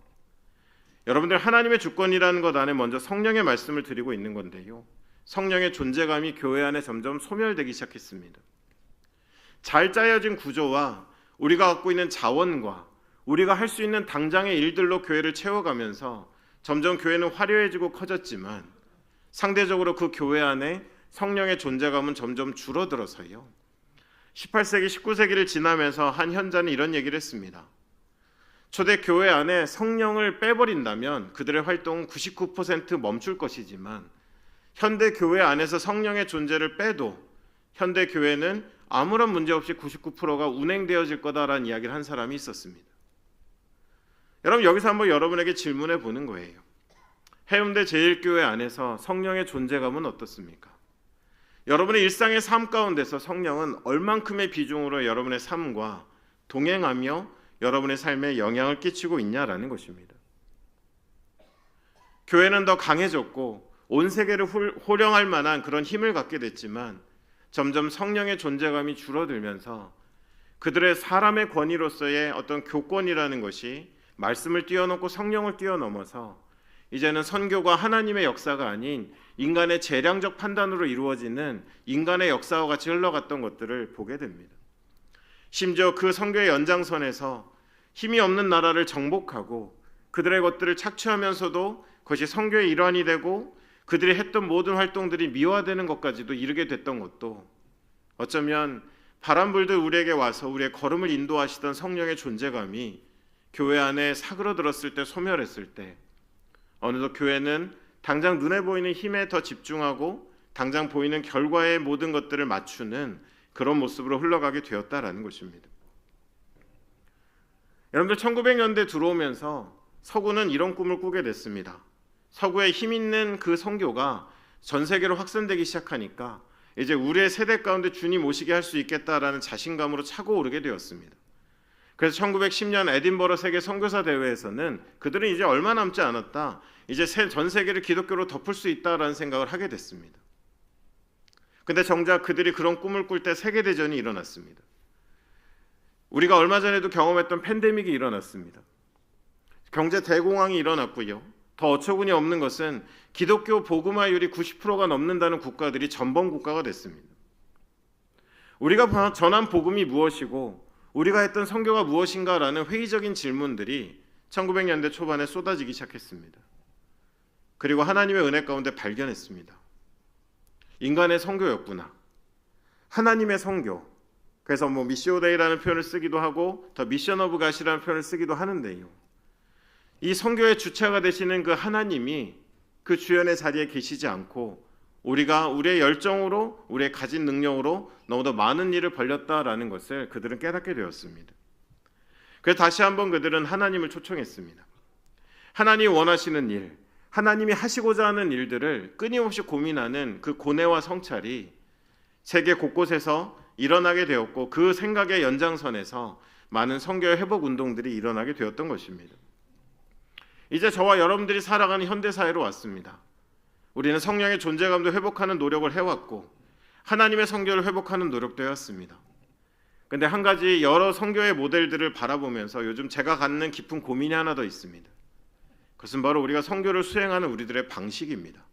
여러분들, 하나님의 주권이라는 것 안에 먼저 성령의 말씀을 드리고 있는 건데요, 성령의 존재감이 교회 안에 점점 소멸되기 시작했습니다. 잘 짜여진 구조와 우리가 갖고 있는 자원과 우리가 할 수 있는 당장의 일들로 교회를 채워가면서 점점 교회는 화려해지고 커졌지만 상대적으로 그 교회 안에 성령의 존재감은 점점 줄어들어서요, 18세기, 19세기를 지나면서 한 현자는 이런 얘기를 했습니다. 초대교회 안에 성령을 빼버린다면 그들의 활동은 99% 멈출 것이지만 현대교회 안에서 성령의 존재를 빼도 현대교회는 아무런 문제 없이 99%가 운행되어질 거다라는 이야기를 한 사람이 있었습니다. 여러분, 여기서 한번 여러분에게 질문해 보는 거예요. 해운대 제1교회 안에서 성령의 존재감은 어떻습니까? 여러분의 일상의 삶 가운데서 성령은 얼만큼의 비중으로 여러분의 삶과 동행하며 여러분의 삶에 영향을 끼치고 있냐라는 것입니다. 교회는 더 강해졌고 온 세계를 호령할 만한 그런 힘을 갖게 됐지만 점점 성령의 존재감이 줄어들면서 그들의 사람의 권위로서의 어떤 교권이라는 것이 말씀을 뛰어넘고 성령을 뛰어넘어서 이제는 선교가 하나님의 역사가 아닌 인간의 재량적 판단으로 이루어지는 인간의 역사와 같이 흘러갔던 것들을 보게 됩니다. 심지어 그 선교의 연장선에서 힘이 없는 나라를 정복하고 그들의 것들을 착취하면서도 그것이 선교의 일환이 되고 그들이 했던 모든 활동들이 미화되는 것까지도 이르게 됐던 것도 어쩌면 바람 불듯 우리에게 와서 우리의 걸음을 인도하시던 성령의 존재감이 교회 안에 사그러들었을 때, 소멸했을 때 어느덧 교회는 당장 눈에 보이는 힘에 더 집중하고 당장 보이는 결과의 모든 것들을 맞추는 그런 모습으로 흘러가게 되었다라는 것입니다. 여러분들, 1900년대 들어오면서 서구는 이런 꿈을 꾸게 됐습니다. 서구의 힘 있는 그 선교가 전 세계로 확산되기 시작하니까 이제 우리의 세대 가운데 주님 오시게 할 수 있겠다라는 자신감으로 차고 오르게 되었습니다. 그래서 1910년 에딘버러 세계 선교사 대회에서는 그들은 이제 얼마 남지 않았다, 이제 전 세계를 기독교로 덮을 수 있다라는 생각을 하게 됐습니다. 근데 정작 그들이 그런 꿈을 꿀 때 세계대전이 일어났습니다. 우리가 얼마 전에도 경험했던 팬데믹이 일어났습니다. 경제 대공황이 일어났고요. 더 어처구니 없는 것은 기독교 복음화율이 90%가 넘는다는 국가들이 전범 국가가 됐습니다. 우리가 전한 복음이 무엇이고 우리가 했던 선교가 무엇인가라는 회의적인 질문들이 1900년대 초반에 쏟아지기 시작했습니다. 그리고 하나님의 은혜 가운데 발견했습니다. 인간의 선교였구나. 하나님의 선교. 그래서 미시오데이라는 표현을 쓰기도 하고 더 미션 오브 갓이라는 표현을 쓰기도 하는데요. 이 선교의 주체가 되시는 그 하나님이 그 주연의 자리에 계시지 않고 우리가 우리의 열정으로, 우리의 가진 능력으로 너무도 많은 일을 벌렸다라는 것을 그들은 깨닫게 되었습니다. 그래서 다시 한번 그들은 하나님을 초청했습니다. 하나님이 원하시는 일, 하나님이 하시고자 하는 일들을 끊임없이 고민하는 그 고뇌와 성찰이 세계 곳곳에서 일어나게 되었고, 그 생각의 연장선에서 많은 선교의 회복 운동들이 일어나게 되었던 것입니다. 이제 저와 여러분들이 살아가는 현대사회로 왔습니다. 우리는 성령의 존재감도 회복하는 노력을 해왔고 하나님의 선교를 회복하는 노력도 해왔습니다. 근데 한 가지 여러 선교의 모델들을 바라보면서 요즘 제가 갖는 깊은 고민이 하나 더 있습니다. 그것은 바로 우리가 선교를 수행하는 우리들의 방식입니다.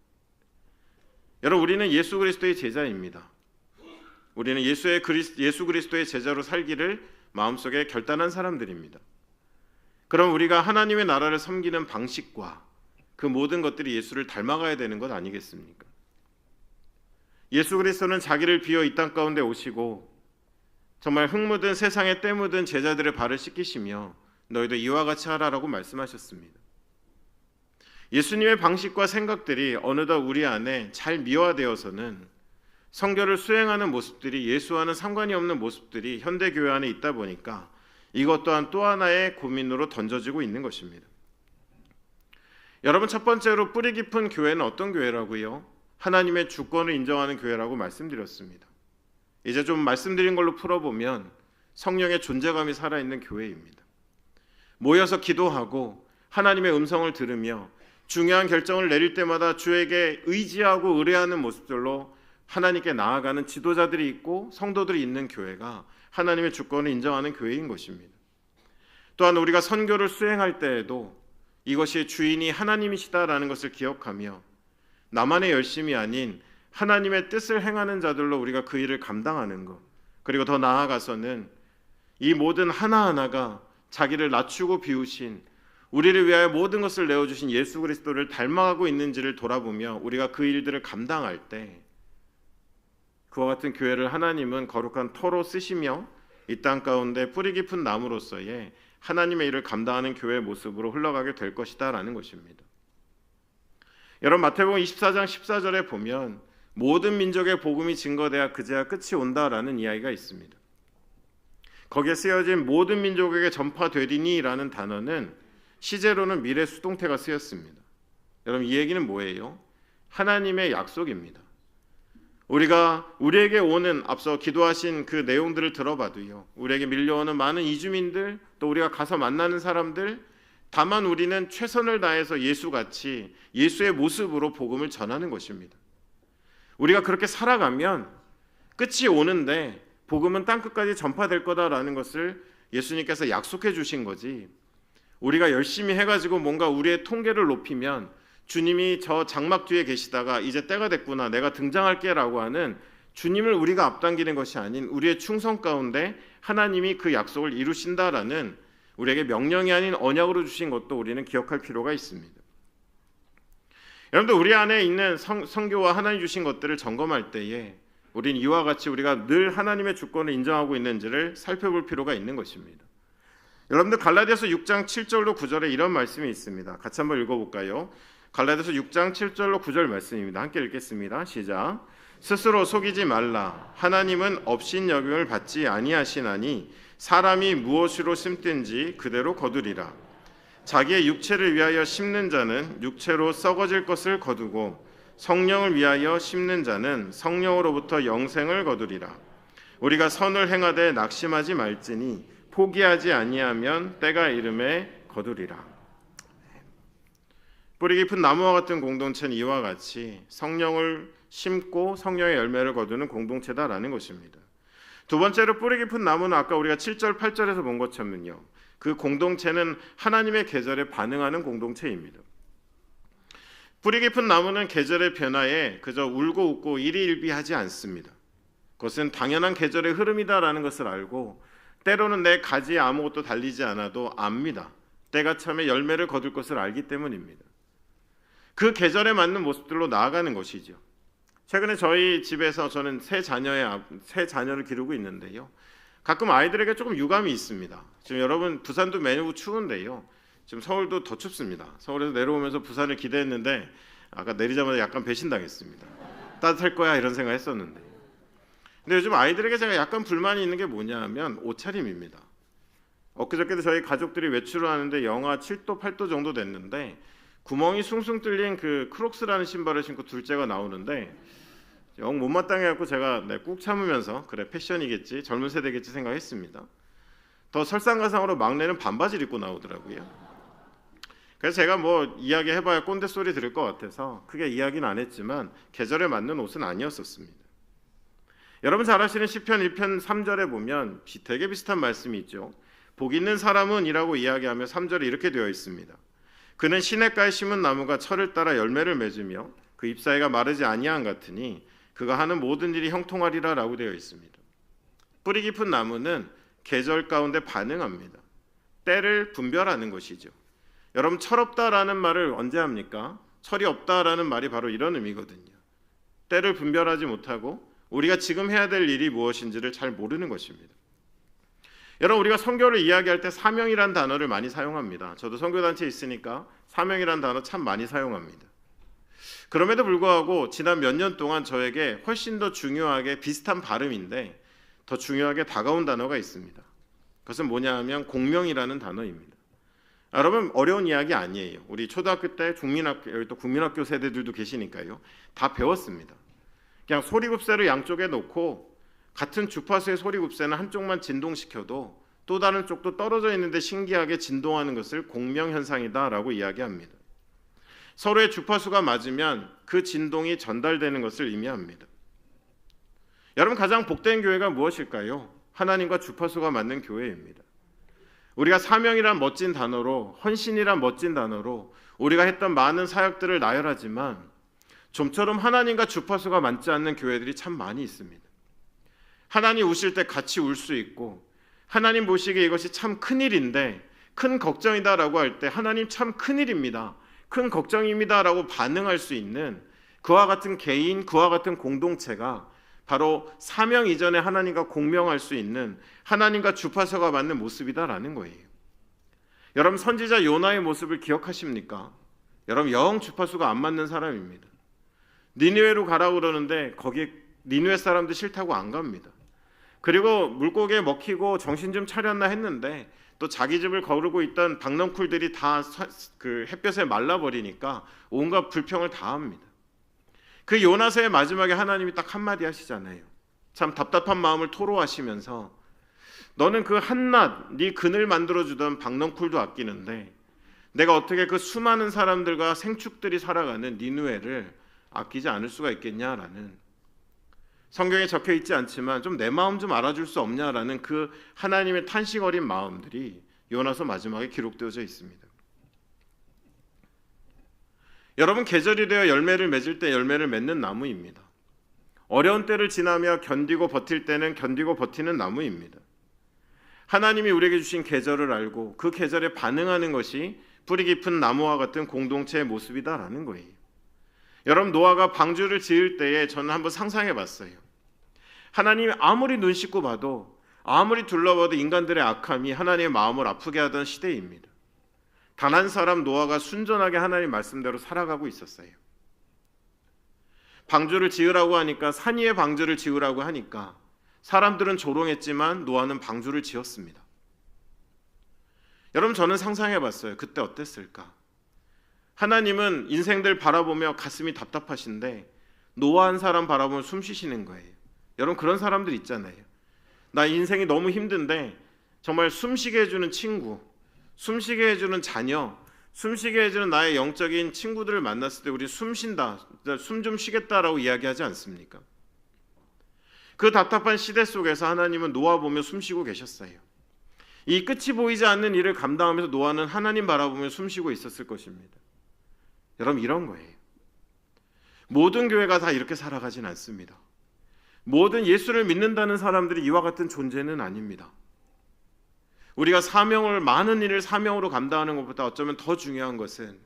여러분, 우리는 예수 그리스도의 제자입니다. 우리는 예수 그리스도의 제자로 살기를 마음속에 결단한 사람들입니다. 그럼 우리가 하나님의 나라를 섬기는 방식과 그 모든 것들이 예수를 닮아가야 되는 것 아니겠습니까? 예수 그리스도는 자기를 비워 이 땅 가운데 오시고 정말 흙 묻은 세상에 때 묻은 제자들의 발을 씻기시며 너희도 이와 같이 하라라고 말씀하셨습니다. 예수님의 방식과 생각들이 어느덧 우리 안에 잘 미화되어서는 선교를 수행하는 모습들이 예수와는 상관이 없는 모습들이 현대교회 안에 있다 보니까 이것 또한 또 하나의 고민으로 던져지고 있는 것입니다. 여러분, 첫 번째로 뿌리 깊은 교회는 어떤 교회라고요? 하나님의 주권을 인정하는 교회라고 말씀드렸습니다. 이제 좀 말씀드린 걸로 풀어보면 성령의 존재감이 살아있는 교회입니다. 모여서 기도하고 하나님의 음성을 들으며 중요한 결정을 내릴 때마다 주에게 의지하고 의뢰하는 모습들로 하나님께 나아가는 지도자들이 있고 성도들이 있는 교회가 하나님의 주권을 인정하는 교회인 것입니다. 또한 우리가 선교를 수행할 때에도 이것이 주인이 하나님이시다라는 것을 기억하며 나만의 열심이 아닌 하나님의 뜻을 행하는 자들로 우리가 그 일을 감당하는 것, 그리고 더 나아가서는 이 모든 하나하나가 자기를 낮추고 비우신, 우리를 위하여 모든 것을 내어주신 예수 그리스도를 닮아가고 있는지를 돌아보며 우리가 그 일들을 감당할 때 그와 같은 교회를 하나님은 거룩한 터로 쓰시며 이 땅 가운데 뿌리 깊은 나무로서의 하나님의 일을 감당하는 교회의 모습으로 흘러가게 될 것이다 라는 것입니다. 여러분, 마태복음 24장 14절에 보면 모든 민족의 복음이 증거돼야 그제야 끝이 온다라는 이야기가 있습니다. 거기에 쓰여진 모든 민족에게 전파되리니 라는 단어는 시제로는 미래 수동태가 쓰였습니다. 여러분, 이 얘기는 뭐예요? 하나님의 약속입니다. 우리에게 오는, 앞서 기도하신 그 내용들을 들어봐도요, 우리에게 밀려오는 많은 이주민들, 또 우리가 가서 만나는 사람들, 다만 우리는 최선을 다해서 예수같이 예수의 모습으로 복음을 전하는 것입니다. 우리가 그렇게 살아가면 끝이 오는데 복음은 땅끝까지 전파될 거다라는 것을 예수님께서 약속해 주신 거지, 우리가 열심히 해가지고 뭔가 우리의 통계를 높이면 주님이 저 장막 뒤에 계시다가 이제 때가 됐구나, 내가 등장할게 라고 하는 주님을 우리가 앞당기는 것이 아닌 우리의 충성 가운데 하나님이 그 약속을 이루신다라는 우리에게 명령이 아닌 언약으로 주신 것도 우리는 기억할 필요가 있습니다. 여러분들, 우리 안에 있는 선교와 하나님 주신 것들을 점검할 때에 우리는 이와 같이 우리가 늘 하나님의 주권을 인정하고 있는지를 살펴볼 필요가 있는 것입니다. 여러분들, 갈라디아서 6장 7절로 9절에 이런 말씀이 있습니다. 같이 한번 읽어볼까요? 갈라디아서 6장 7절로 9절 말씀입니다. 함께 읽겠습니다. 시작. 스스로 속이지 말라. 하나님은 업신여김을 받지 아니하시나니 사람이 무엇으로 심든지 그대로 거두리라. 자기의 육체를 위하여 심는 자는 육체로 썩어질 것을 거두고 성령을 위하여 심는 자는 성령으로부터 영생을 거두리라. 우리가 선을 행하되 낙심하지 말지니 포기하지 아니하면 때가 이름에 거두리라. 뿌리 깊은 나무와 같은 공동체는 이와 같이 성령을 심고 성령의 열매를 거두는 공동체다라는 것입니다. 두 번째로 뿌리 깊은 나무는 아까 우리가 7절 8절에서 본 것처럼요, 그 공동체는 하나님의 계절에 반응하는 공동체입니다. 뿌리 깊은 나무는 계절의 변화에 그저 울고 웃고 일희일비하지 않습니다. 그것은 당연한 계절의 흐름이다라는 것을 알고 때로는 내 가지에 아무것도 달리지 않아도 압니다. 때가 참에 열매를 거둘 것을 알기 때문입니다. 그 계절에 맞는 모습들로 나아가는 것이죠. 최근에 저희 집에서 저는 세 자녀를 기르고 있는데요, 가끔 아이들에게 조금 유감이 있습니다. 지금 여러분, 부산도 매우 추운데요, 지금 서울도 더 춥습니다. 서울에서 내려오면서 부산을 기대했는데 아까 내리자마자 약간 배신당했습니다. 따뜻할 거야 이런 생각했었는데. 근데 요즘 아이들에게 제가 약간 불만이 있는 게 뭐냐면 옷차림입니다. 엊그저께도 저희 가족들이 외출을 하는데 영하 7도 8도 정도 됐는데 구멍이 숭숭 뚫린 그 크록스라는 신발을 신고 둘째가 나오는데 영 못마땅해 갖고 제가 꾹 참으면서 그래 패션이겠지 젊은 세대겠지 생각했습니다. 더 설상가상으로 막내는 반바지를 입고 나오더라고요. 그래서 제가 뭐 이야기해봐야 꼰대 소리 들을 것 같아서 크게 이야기는 안 했지만 계절에 맞는 옷은 아니었었습니다. 여러분 잘 아시는 시편 1편 3절에 보면 되게 비슷한 말씀이 있죠. 복 있는 사람은 이라고 이야기하며 3절에 이렇게 되어 있습니다. 그는 시냇가에 심은 나무가 철을 따라 열매를 맺으며 그 잎사귀가 마르지 아니한 같으니 그가 하는 모든 일이 형통하리라 라고 되어 있습니다. 뿌리 깊은 나무는 계절 가운데 반응합니다. 때를 분별하는 것이죠. 여러분 철없다라는 말을 언제 합니까? 철이 없다라는 말이 바로 이런 의미거든요. 때를 분별하지 못하고 우리가 지금 해야 될 일이 무엇인지를 잘 모르는 것입니다. 여러분 우리가 선교를 이야기할 때 사명이란 단어를 많이 사용합니다. 저도 선교단체에 있으니까 사명이란 단어 참 많이 사용합니다. 그럼에도 불구하고 지난 몇 년 동안 저에게 훨씬 더 중요하게 비슷한 발음인데 더 중요하게 다가온 단어가 있습니다. 그것은 뭐냐 하면 공명이라는 단어입니다. 여러분 어려운 이야기 아니에요. 우리 초등학교 때 여기 또 국민학교 세대들도 계시니까요. 다 배웠습니다. 그냥 소리급새를 양쪽에 놓고 같은 주파수의 소리급새는 한쪽만 진동시켜도 또 다른 쪽도 떨어져 있는데 신기하게 진동하는 것을 공명현상이다라고 이야기합니다. 서로의 주파수가 맞으면 그 진동이 전달되는 것을 의미합니다. 여러분 가장 복된 교회가 무엇일까요? 하나님과 주파수가 맞는 교회입니다. 우리가 사명이란 멋진 단어로 헌신이란 멋진 단어로 우리가 했던 많은 사역들을 나열하지만 좀처럼 하나님과 주파수가 맞지 않는 교회들이 참 많이 있습니다. 하나님 우실 때 같이 울 수 있고 하나님 보시기에 이것이 참 큰일인데 큰 걱정이다라고 할 때 하나님 참 큰일입니다. 큰 걱정입니다라고 반응할 수 있는 그와 같은 개인, 그와 같은 공동체가 바로 사명 이전에 하나님과 공명할 수 있는 하나님과 주파수가 맞는 모습이다라는 거예요. 여러분 선지자 요나의 모습을 기억하십니까? 여러분 영 주파수가 안 맞는 사람입니다. 니느웨로 가라고 그러는데 거기 니느웨 사람들 싫다고 안 갑니다. 그리고 물고기에 먹히고 정신 좀 차렸나 했는데 또 자기 집을 거르고 있던 박넝쿨들이 다 그 햇볕에 말라버리니까 온갖 불평을 다 합니다. 그 요나서의 마지막에 하나님이 딱 한마디 하시잖아요. 참 답답한 마음을 토로하시면서 너는 그 한낱 네 그늘 만들어주던 박넝쿨도 아끼는데 내가 어떻게 그 수많은 사람들과 생축들이 살아가는 니느웨를 아끼지 않을 수가 있겠냐라는, 성경에 적혀 있지 않지만 좀 내 마음 좀 알아줄 수 없냐라는 그 하나님의 탄식 어린 마음들이 요나서 마지막에 기록되어져 있습니다. 여러분 계절이 되어 열매를 맺을 때 열매를 맺는 나무입니다. 어려운 때를 지나며 견디고 버틸 때는 견디고 버티는 나무입니다. 하나님이 우리에게 주신 계절을 알고 그 계절에 반응하는 것이 뿌리 깊은 나무와 같은 공동체의 모습이다라는 거예요. 여러분 노아가 방주를 지을 때에 저는 한번 상상해 봤어요. 하나님이 아무리 눈 씻고 봐도 아무리 둘러봐도 인간들의 악함이 하나님의 마음을 아프게 하던 시대입니다. 단 한 사람 노아가 순전하게 하나님 말씀대로 살아가고 있었어요. 방주를 지으라고 하니까 산 위에 방주를 지으라고 하니까 사람들은 조롱했지만 노아는 방주를 지었습니다. 여러분 저는 상상해 봤어요. 그때 어땠을까? 하나님은 인생들 바라보며 가슴이 답답하신데 노아 한 사람 바라보며 숨 쉬시는 거예요. 여러분 그런 사람들 있잖아요. 나 인생이 너무 힘든데 정말 숨쉬게 해주는 친구, 숨쉬게 해주는 자녀, 숨쉬게 해주는 나의 영적인 친구들을 만났을 때 우리 숨 쉰다, 숨 좀 쉬겠다라고 이야기하지 않습니까? 그 답답한 시대 속에서 하나님은 노아 보며 숨 쉬고 계셨어요. 이 끝이 보이지 않는 일을 감당하면서 노아는 하나님 바라보며 숨 쉬고 있었을 것입니다. 여러분 이런 거예요. 모든 교회가 다 이렇게 살아가진 않습니다. 모든 예수를 믿는다는 사람들이 이와 같은 존재는 아닙니다. 우리가 사명을 많은 일을 사명으로 감당하는 것보다 어쩌면 더 중요한 것은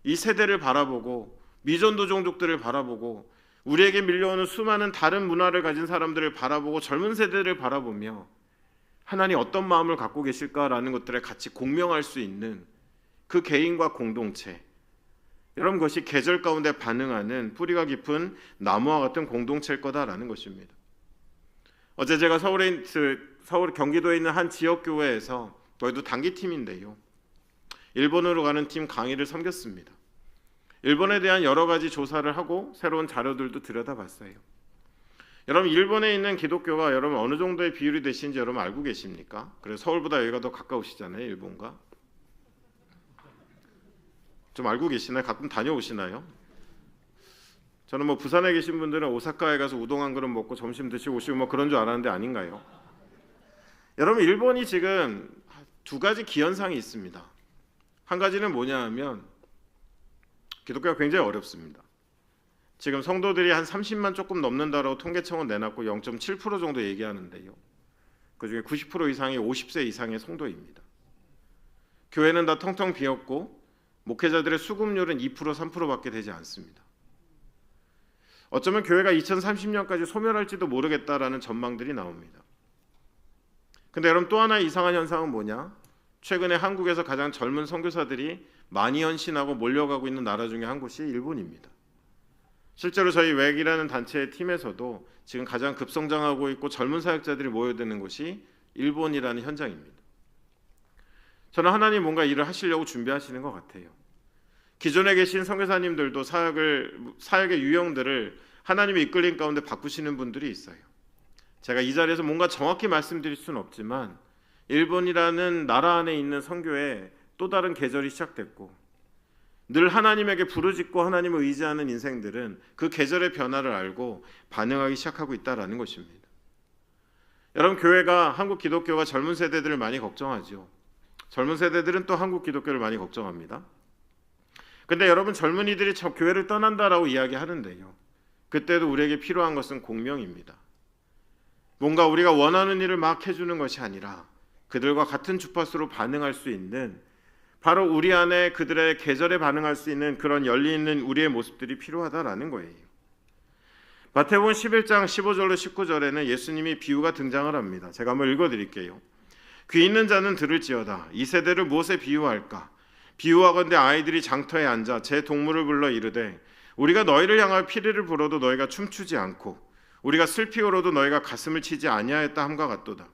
이 세대를 바라보고 미전도 종족들을 바라보고 우리에게 밀려오는 수많은 다른 문화를 가진 사람들을 바라보고 젊은 세대를 바라보며 하나님 어떤 마음을 갖고 계실까라는 것들에 같이 공명할 수 있는 그 개인과 공동체, 여러분 그것이 계절 가운데 반응하는 뿌리가 깊은 나무와 같은 공동체일 거다라는 것입니다. 어제 제가 서울 경기도에 있는 한 지역 교회에서 저희도 단기팀인데요, 일본으로 가는 팀 강의를 섬겼습니다. 일본에 대한 여러 가지 조사를 하고 새로운 자료들도 들여다봤어요. 여러분 일본에 있는 기독교가 여러분 어느 정도의 비율이 되시는지 여러분 알고 계십니까? 그래서 서울보다 여기가 더 가까우시잖아요, 일본과. 좀 알고 계시나요? 가끔 다녀오시나요? 저는 뭐 부산에 계신 분들은 오사카에 가서 우동 한 그릇 먹고 점심 드시고 오시고 뭐 그런 줄 알았는데 아닌가요? 여러분 일본이 지금 두 가지 기현상이 있습니다. 한 가지는 뭐냐 하면 기독교가 굉장히 어렵습니다. 지금 성도들이 한 30만 조금 넘는다라고 통계청은 내놨고 0.7% 정도 얘기하는데요, 그중에 90% 이상이 50세 이상의 성도입니다. 교회는 다 텅텅 비었고 목회자들의 수급률은 2% 3%밖에 되지 않습니다. 어쩌면 교회가 2030년까지 소멸할지도 모르겠다라는 전망들이 나옵니다. 근데 여러분 또 하나의 이상한 현상은 뭐냐? 최근에 한국에서 가장 젊은 선교사들이 많이 헌신하고 몰려가고 있는 나라 중에 한 곳이 일본입니다. 실제로 저희 웩이라는 단체의 팀에서도 지금 가장 급성장하고 있고 젊은 사역자들이 모여드는 곳이 일본이라는 현장입니다. 저는 하나님 뭔가 일을 하시려고 준비하시는 것 같아요. 기존에 계신 선교사님들도 사역의 유형들을 하나님의 이끌림 가운데 바꾸시는 분들이 있어요. 제가 이 자리에서 뭔가 정확히 말씀드릴 수는 없지만 일본이라는 나라 안에 있는 선교에 또 다른 계절이 시작됐고, 늘 하나님에게 부르짖고 하나님을 의지하는 인생들은 그 계절의 변화를 알고 반응하기 시작하고 있다는 것입니다. 여러분 교회가, 한국 기독교가 젊은 세대들을 많이 걱정하죠. 젊은 세대들은 또 한국 기독교를 많이 걱정합니다. 근데 여러분 젊은이들이 저 교회를 떠난다라고 이야기하는데요, 그때도 우리에게 필요한 것은 공명입니다. 뭔가 우리가 원하는 일을 막 해주는 것이 아니라 그들과 같은 주파수로 반응할 수 있는, 바로 우리 안에 그들의 계절에 반응할 수 있는 그런 열려있는 우리의 모습들이 필요하다라는 거예요. 마태복음 11장 15절로 19절에는 예수님이 비유가 등장을 합니다. 제가 한번 읽어드릴게요. 귀 있는 자는 들을지어다. 이 세대를 무엇에 비유할까? 비유하건대 아이들이 장터에 앉아 제 동물을 불러 이르되 우리가 너희를 향하여 피리를 불어도 너희가 춤추지 않고 우리가 슬피 울어도 너희가 가슴을 치지 아니하였다 함과 같도다.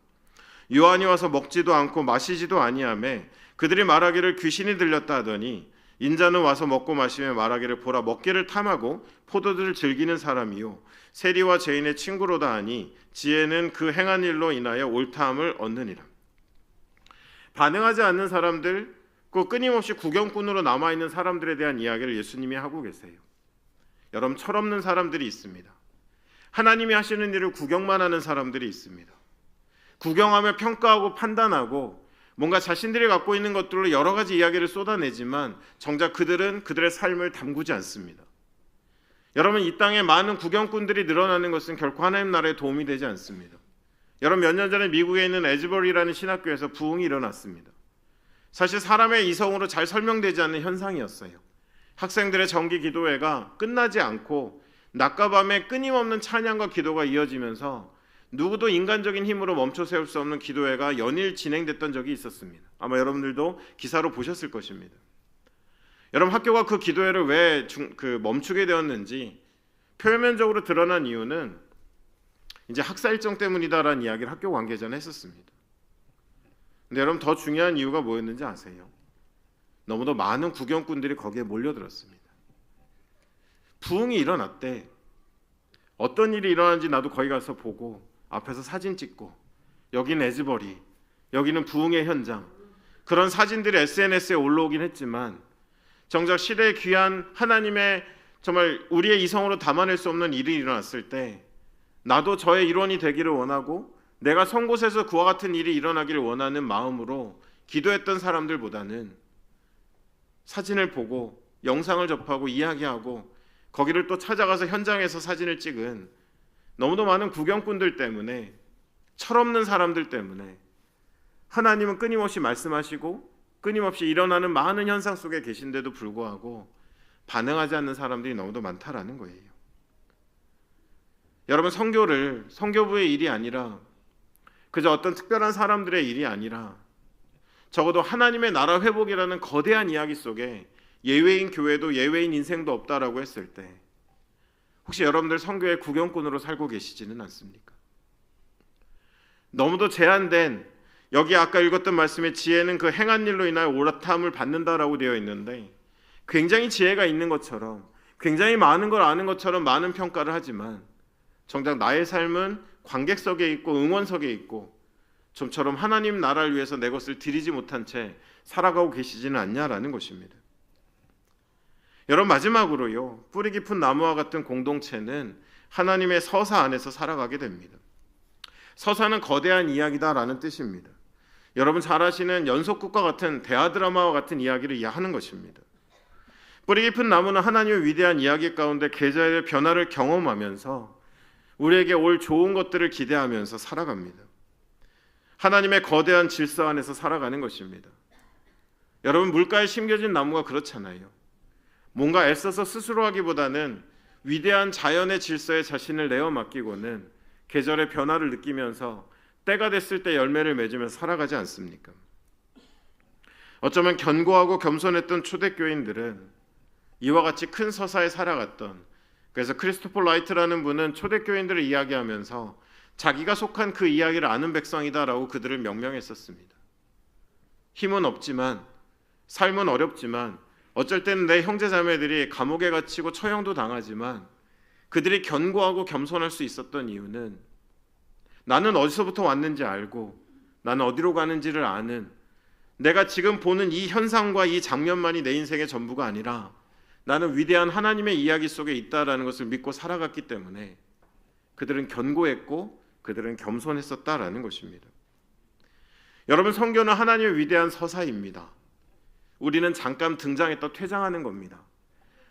요한이 와서 먹지도 않고 마시지도 아니하매 그들이 말하기를 귀신이 들렸다 하더니 인자는 와서 먹고 마시며 말하기를 보라 먹기를 탐하고 포도들을 즐기는 사람이요 세리와 죄인의 친구로다 하니 지혜는 그 행한 일로 인하여 옳다함을 얻느니라. 반응하지 않는 사람들, 그 끊임없이 구경꾼으로 남아있는 사람들에 대한 이야기를 예수님이 하고 계세요. 여러분 철없는 사람들이 있습니다. 하나님이 하시는 일을 구경만 하는 사람들이 있습니다. 구경하며 평가하고 판단하고 뭔가 자신들이 갖고 있는 것들로 여러 가지 이야기를 쏟아내지만 정작 그들은 그들의 삶을 담그지 않습니다. 여러분 이 땅에 많은 구경꾼들이 늘어나는 것은 결코 하나님 나라에 도움이 되지 않습니다. 여러분 몇 년 전에 미국에 있는 에즈버리라는 신학교에서 부흥이 일어났습니다. 사실 사람의 이성으로 잘 설명되지 않는 현상이었어요. 학생들의 정기 기도회가 끝나지 않고 낮과 밤에 끊임없는 찬양과 기도가 이어지면서 누구도 인간적인 힘으로 멈춰 세울 수 없는 기도회가 연일 진행됐던 적이 있었습니다. 아마 여러분들도 기사로 보셨을 것입니다. 여러분 학교가 그 기도회를 왜 멈추게 되었는지 표면적으로 드러난 이유는 이제 학사 일정 때문이다라는 이야기를 학교 관계자는 했었습니다. 근데 여러분 더 중요한 이유가 뭐였는지 아세요? 너무도 많은 구경꾼들이 거기에 몰려들었습니다. 부흥이 일어났대. 어떤 일이 일어나는지 나도 거기 가서 보고 앞에서 사진 찍고, 여기는 에즈버리, 여기는 부흥의 현장, 그런 사진들이 SNS에 올라오긴 했지만 정작 시대의 귀한 하나님의 정말 우리의 이성으로 담아낼 수 없는 일이 일어났을 때 나도 저의 일원이 되기를 원하고 내가 선 곳에서 그와 같은 일이 일어나기를 원하는 마음으로 기도했던 사람들보다는 사진을 보고 영상을 접하고 이야기하고 거기를 또 찾아가서 현장에서 사진을 찍은 너무도 많은 구경꾼들 때문에, 철없는 사람들 때문에 하나님은 끊임없이 말씀하시고 끊임없이 일어나는 많은 현상 속에 계신데도 불구하고 반응하지 않는 사람들이 너무도 많다라는 거예요. 여러분 성교부의 일이 아니라, 그저 어떤 특별한 사람들의 일이 아니라 적어도 하나님의 나라 회복이라는 거대한 이야기 속에 예외인 교회도 예외인 인생도 없다라고 했을 때 혹시 여러분들 선교의 구경꾼으로 살고 계시지는 않습니까? 너무도 제한된, 여기 아까 읽었던 말씀에 지혜는 그 행한 일로 인하여 옳다함을 받는다라고 되어 있는데 굉장히 지혜가 있는 것처럼, 굉장히 많은 걸 아는 것처럼 많은 평가를 하지만 정작 나의 삶은 관객석에 있고 응원석에 있고 좀처럼 하나님 나라를 위해서 내 것을 드리지 못한 채 살아가고 계시지는 않냐라는 것입니다. 여러분, 마지막으로요, 뿌리 깊은 나무와 같은 공동체는 하나님의 서사 안에서 살아가게 됩니다. 서사는 거대한 이야기다라는 뜻입니다. 여러분 잘 아시는 연속극과 같은 대화 드라마와 같은 이야기를 이해하는 것입니다. 뿌리 깊은 나무는 하나님의 위대한 이야기 가운데 계절의 변화를 경험하면서 우리에게 올 좋은 것들을 기대하면서 살아갑니다. 하나님의 거대한 질서 안에서 살아가는 것입니다. 여러분, 물가에 심겨진 나무가 그렇잖아요. 뭔가 애써서 스스로 하기보다는 위대한 자연의 질서에 자신을 내어 맡기고는 계절의 변화를 느끼면서 때가 됐을 때 열매를 맺으면서 살아가지 않습니까? 어쩌면 견고하고 겸손했던 초대교인들은 이와 같이 큰 서사에 살아갔던, 그래서 크리스토퍼 라이트라는 분은 초대교인들을 이야기하면서 자기가 속한 그 이야기를 아는 백성이다라고 그들을 명명했었습니다. 힘은 없지만, 삶은 어렵지만, 어쩔 때는 내 형제자매들이 감옥에 갇히고 처형도 당하지만 그들이 견고하고 겸손할 수 있었던 이유는 나는 어디서부터 왔는지 알고 나는 어디로 가는지를 아는, 내가 지금 보는 이 현상과 이 장면만이 내 인생의 전부가 아니라 나는 위대한 하나님의 이야기 속에 있다라는 것을 믿고 살아갔기 때문에 그들은 견고했고 그들은 겸손했었다라는 것입니다. 여러분, 성경은 하나님의 위대한 서사입니다. 우리는 잠깐 등장했다 퇴장하는 겁니다.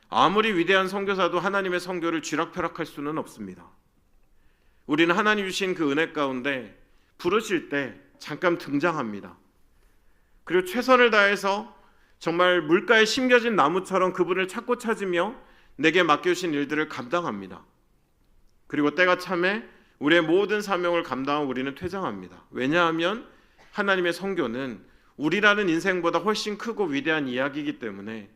아무리 위대한 선교사도 하나님의 선교를 쥐락펴락할 수는 없습니다. 우리는 하나님 주신 그 은혜 가운데 부르실 때 잠깐 등장합니다. 그리고 최선을 다해서 정말 물가에 심겨진 나무처럼 그분을 찾고 찾으며 내게 맡겨주신 일들을 감당합니다. 그리고 때가 참에 우리의 모든 사명을 감당하고 우리는 퇴장합니다. 왜냐하면 하나님의 선교는 우리라는 인생보다 훨씬 크고 위대한 이야기이기 때문에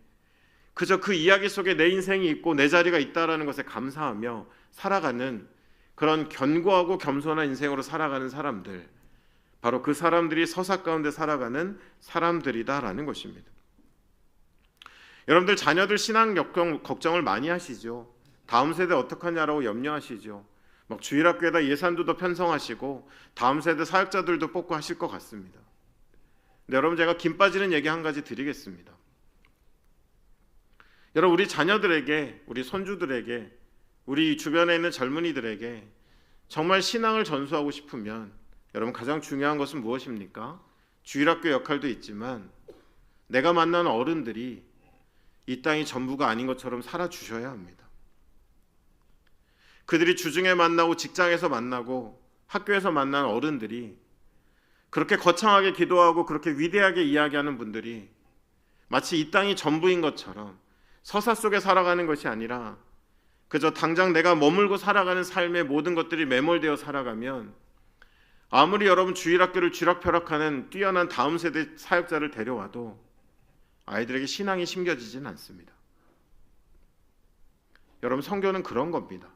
그저 그 이야기 속에 내 인생이 있고 내 자리가 있다는 것에 감사하며 살아가는 그런 견고하고 겸손한 인생으로 살아가는 사람들, 바로 그 사람들이 서사 가운데 살아가는 사람들이다라는 것입니다. 여러분들 자녀들 신앙 걱정을 많이 하시죠. 다음 세대 어떡하냐라고 염려하시죠. 막 주일학교에다 예산도 더 편성하시고 다음 세대 사역자들도 뽑고 하실 것 같습니다. 근데 여러분, 제가 김 빠지는 얘기 한 가지 드리겠습니다. 여러분, 우리 자녀들에게, 우리 손주들에게, 우리 주변에 있는 젊은이들에게 정말 신앙을 전수하고 싶으면 여러분, 가장 중요한 것은 무엇입니까? 주일학교 역할도 있지만 내가 만난 어른들이 이 땅이 전부가 아닌 것처럼 살아주셔야 합니다. 그들이 주중에 만나고 직장에서 만나고 학교에서 만난 어른들이 그렇게 거창하게 기도하고 그렇게 위대하게 이야기하는 분들이 마치 이 땅이 전부인 것처럼 서사 속에 살아가는 것이 아니라 그저 당장 내가 머물고 살아가는 삶의 모든 것들이 매몰되어 살아가면 아무리 여러분 주일학교를 쥐락펴락하는 뛰어난 다음 세대 사역자를 데려와도 아이들에게 신앙이 심겨지지는 않습니다. 여러분, 선교는 그런 겁니다.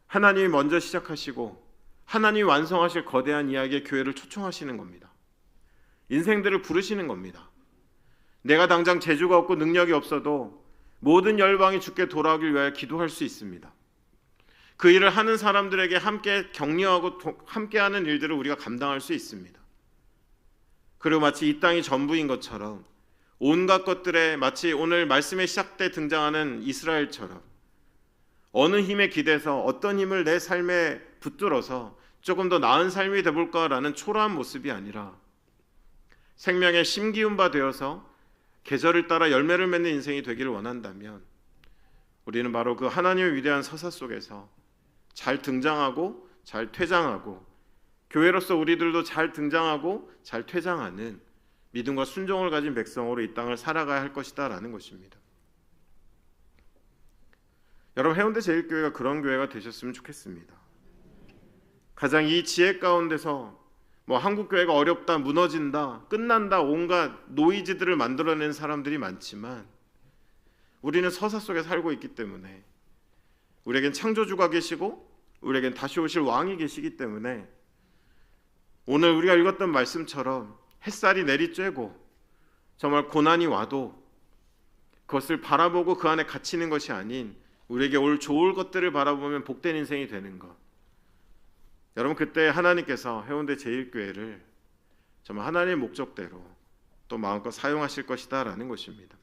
하나님이 먼저 시작하시고 하나님이 완성하실 거대한 이야기의 교회를 초청하시는 겁니다. 인생들을 부르시는 겁니다. 내가 당장 재주가 없고 능력이 없어도 모든 열방이 주께 돌아오길 위하여 기도할 수 있습니다. 그 일을 하는 사람들에게 함께 격려하고 함께하는 일들을 우리가 감당할 수 있습니다. 그리고 마치 이 땅이 전부인 것처럼 온갖 것들에 마치 오늘 말씀의 시작 때 등장하는 이스라엘처럼 어느 힘에 기대서 어떤 힘을 내 삶에 붙들어서 조금 더 나은 삶이 되볼까라는 초라한 모습이 아니라 생명의 심기운 바 되어서 계절을 따라 열매를 맺는 인생이 되기를 원한다면 우리는 바로 그 하나님의 위대한 서사 속에서 잘 등장하고 잘 퇴장하고 교회로서 우리들도 잘 등장하고 잘 퇴장하는 믿음과 순종을 가진 백성으로 이 땅을 살아가야 할 것이다라는 것입니다. 여러분, 해운대 제일교회가 그런 교회가 되셨으면 좋겠습니다. 가장 이 지혜 가운데서 뭐 한국 교회가 어렵다, 무너진다, 끝난다, 온갖 노이즈들을 만들어낸 사람들이 많지만 우리는 서사 속에 살고 있기 때문에, 우리에겐 창조주가 계시고 우리에겐 다시 오실 왕이 계시기 때문에 오늘 우리가 읽었던 말씀처럼 햇살이 내리쬐고 정말 고난이 와도 그것을 바라보고 그 안에 갇히는 것이 아닌 우리에게 올 좋을 것들을 바라보면 복된 인생이 되는 것. 여러분, 그때 하나님께서 해운대 제1교회를 정말 하나님의 목적대로 또 마음껏 사용하실 것이다 라는 것입니다.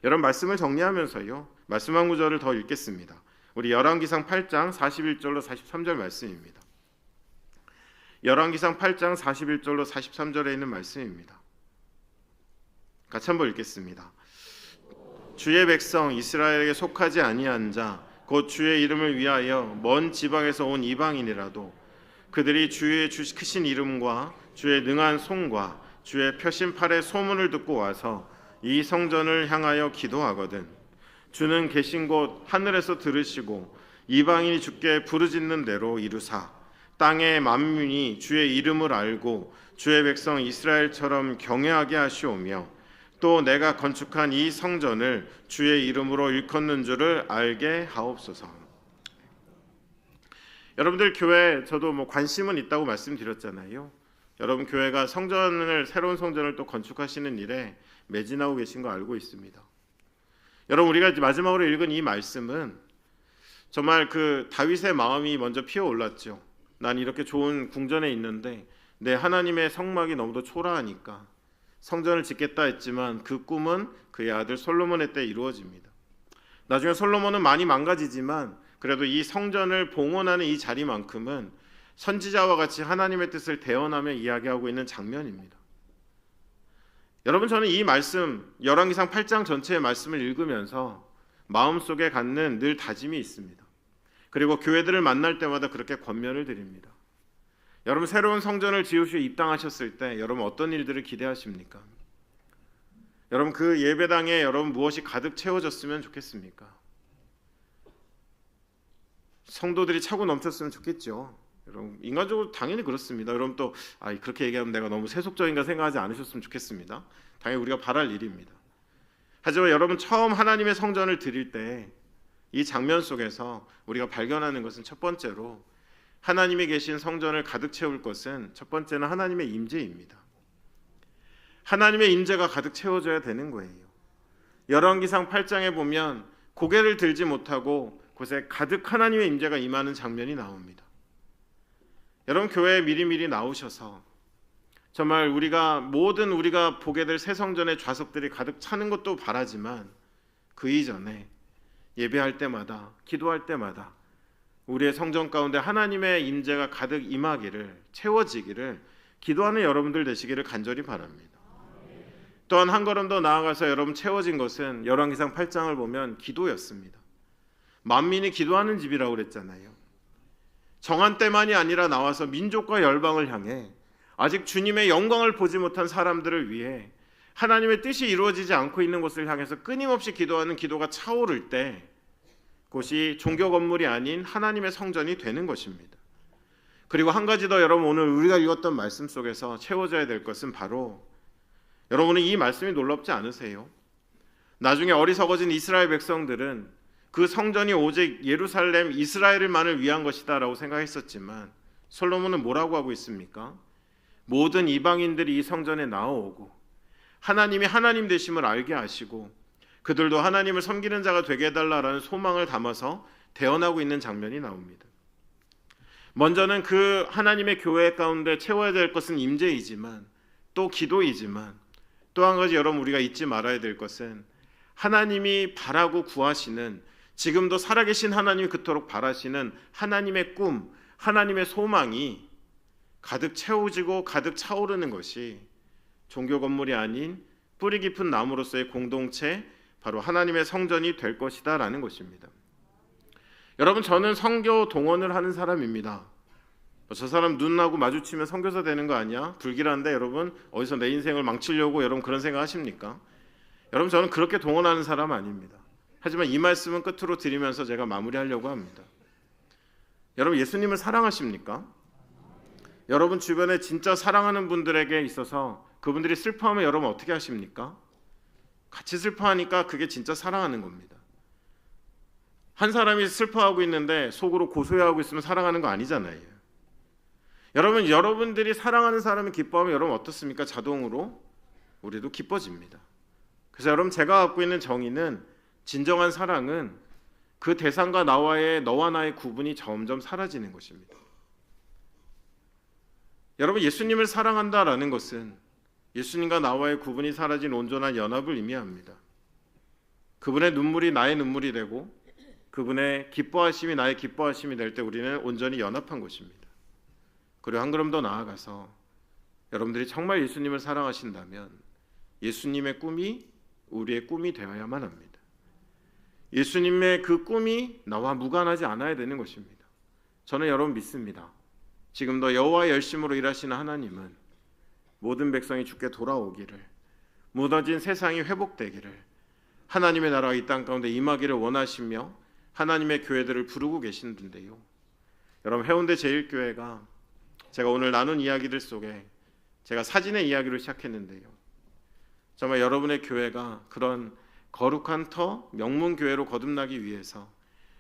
여러분, 말씀을 정리하면서요, 말씀 한 구절을 더 읽겠습니다. 우리 열왕기상 8장 41절로 43절 말씀입니다. 열왕기상 8장 41절로 43절에 있는 말씀입니다. 같이 한번 읽겠습니다. 주의 백성 이스라엘에게 속하지 아니한 자 곧 주의 이름을 위하여 먼 지방에서 온 이방인이라도 그들이 주의 크신 이름과 주의 능한 손과 주의 펴신 팔의 소문을 듣고 와서 이 성전을 향하여 기도하거든 주는 계신 곳 하늘에서 들으시고 이방인이 주께 부르짖는 대로 이루사 땅의 만민이 주의 이름을 알고 주의 백성 이스라엘처럼 경외하게 하시오며 또 내가 건축한 이 성전을 주의 이름으로 일컫는 줄을 알게 하옵소서. 여러분들, 교회 저도 관심은 있다고 말씀드렸잖아요. 여러분, 교회가 새로운 성전을 또 건축하시는 일에 매진하고 계신 거 알고 있습니다. 여러분, 우리가 마지막으로 읽은 이 말씀은 정말 그 다윗의 마음이 먼저 피어올랐죠. 난 이렇게 좋은 궁전에 있는데 내 하나님의 성막이 너무도 초라하니까 성전을 짓겠다 했지만 그 꿈은 그의 아들 솔로몬의 때 이루어집니다. 나중에 솔로몬은 많이 망가지지만 그래도 이 성전을 봉헌하는 이 자리만큼은 선지자와 같이 하나님의 뜻을 대언하며 이야기하고 있는 장면입니다. 여러분, 저는 이 말씀, 열왕기상 8장 전체의 말씀을 읽으면서 마음속에 갖는 늘 다짐이 있습니다. 그리고 교회들을 만날 때마다 그렇게 권면을 드립니다. 여러분, 새로운 성전을 지으시고 입당하셨을 때 여러분 어떤 일들을 기대하십니까? 여러분, 그 예배당에 여러분 무엇이 가득 채워졌으면 좋겠습니까? 성도들이 차고 넘쳤으면 좋겠죠. 여러분, 인간적으로 당연히 그렇습니다. 여러분 또 그렇게 얘기하면 내가 너무 세속적인가 생각하지 않으셨으면 좋겠습니다. 당연히 우리가 바랄 일입니다. 하지만 여러분, 처음 하나님의 성전을 드릴 때 이 장면 속에서 우리가 발견하는 것은 첫 번째로 하나님이 계신 성전을 가득 채울 것은 첫 번째는 하나님의 임재입니다. 하나님의 임재가 가득 채워져야 되는 거예요. 열왕기상 8장에 보면 고개를 들지 못하고 곳에 가득 하나님의 임재가 임하는 장면이 나옵니다. 여러분, 교회에 미리미리 나오셔서 정말 우리가 보게 될 새 성전의 좌석들이 가득 차는 것도 바라지만 그 이전에 예배할 때마다, 기도할 때마다 우리의 성전 가운데 하나님의 임재가 가득 임하기를, 채워지기를 기도하는 여러분들 되시기를 간절히 바랍니다. 또한 한 걸음 더 나아가서 여러분, 채워진 것은 열왕기상 8장을 보면 기도였습니다. 만민이 기도하는 집이라고 그랬잖아요. 정한 때만이 아니라 나와서 민족과 열방을 향해 아직 주님의 영광을 보지 못한 사람들을 위해 하나님의 뜻이 이루어지지 않고 있는 곳을 향해서 끊임없이 기도하는 기도가 차오를 때 그것이 종교 건물이 아닌 하나님의 성전이 되는 것입니다. 그리고 한 가지 더, 여러분, 오늘 우리가 읽었던 말씀 속에서 채워져야 될 것은 바로, 여러분은 이 말씀이 놀랍지 않으세요? 나중에 어리석어진 이스라엘 백성들은 그 성전이 오직 예루살렘 이스라엘만을 위한 것이다 라고 생각했었지만 솔로몬은 뭐라고 하고 있습니까? 모든 이방인들이 이 성전에 나아오고 하나님이 하나님 되심을 알게 하시고 그들도 하나님을 섬기는 자가 되게 해달라라는 소망을 담아서 대언하고 있는 장면이 나옵니다. 먼저는 그 하나님의 교회 가운데 채워야 될 것은 임재이지만 또 기도이지만 또 한 가지 여러분, 우리가 잊지 말아야 될 것은 하나님이 바라고 구하시는, 지금도 살아계신 하나님이 그토록 바라시는 하나님의 꿈, 하나님의 소망이 가득 채워지고 가득 차오르는 것이 종교 건물이 아닌 뿌리 깊은 나무로서의 공동체, 바로 하나님의 성전이 될 것이다 라는 것입니다. 여러분, 저는 선교 동원을 하는 사람입니다. 저 사람 눈하고 마주치면 선교사 되는 거 아니야? 불길한데 여러분, 어디서 내 인생을 망치려고 여러분 그런 생각 하십니까? 여러분, 저는 그렇게 동원하는 사람 아닙니다. 하지만 이 말씀은 끝으로 드리면서 제가 마무리하려고 합니다. 여러분, 예수님을 사랑하십니까? 여러분 주변에 진짜 사랑하는 분들에게 있어서 그분들이 슬퍼하면 여러분 어떻게 하십니까? 같이 슬퍼하니까 그게 진짜 사랑하는 겁니다. 한 사람이 슬퍼하고 있는데 속으로 고소해하고 있으면 사랑하는 거 아니잖아요. 여러분들이 사랑하는 사람이 기뻐하면 여러분 어떻습니까? 자동으로 우리도 기뻐집니다. 그래서 여러분 제가 갖고 있는 정의는 진정한 사랑은 그 대상과 너와 나의 구분이 점점 사라지는 것입니다. 여러분 예수님을 사랑한다라는 것은 예수님과 나와의 구분이 사라진 온전한 연합을 의미합니다. 그분의 눈물이 나의 눈물이 되고 그분의 기뻐하심이 나의 기뻐하심이 될 때 우리는 온전히 연합한 것입니다. 그리고 한 걸음 더 나아가서 여러분들이 정말 예수님을 사랑하신다면 예수님의 꿈이 우리의 꿈이 되어야만 합니다. 예수님의 그 꿈이 나와 무관하지 않아야 되는 것입니다. 저는 여러분 믿습니다. 지금도 여호와의 열심으로 일하시는 하나님은 모든 백성이 주께 돌아오기를, 무너진 세상이 회복되기를, 하나님의 나라가 이 땅 가운데 임하기를 원하시며 하나님의 교회들을 부르고 계시는데요. 여러분 해운대 제1교회가 제가 오늘 나눈 이야기들 속에 제가 사진의 이야기로 시작했는데요. 정말 여러분의 교회가 그런 거룩한 터 명문교회로 거듭나기 위해서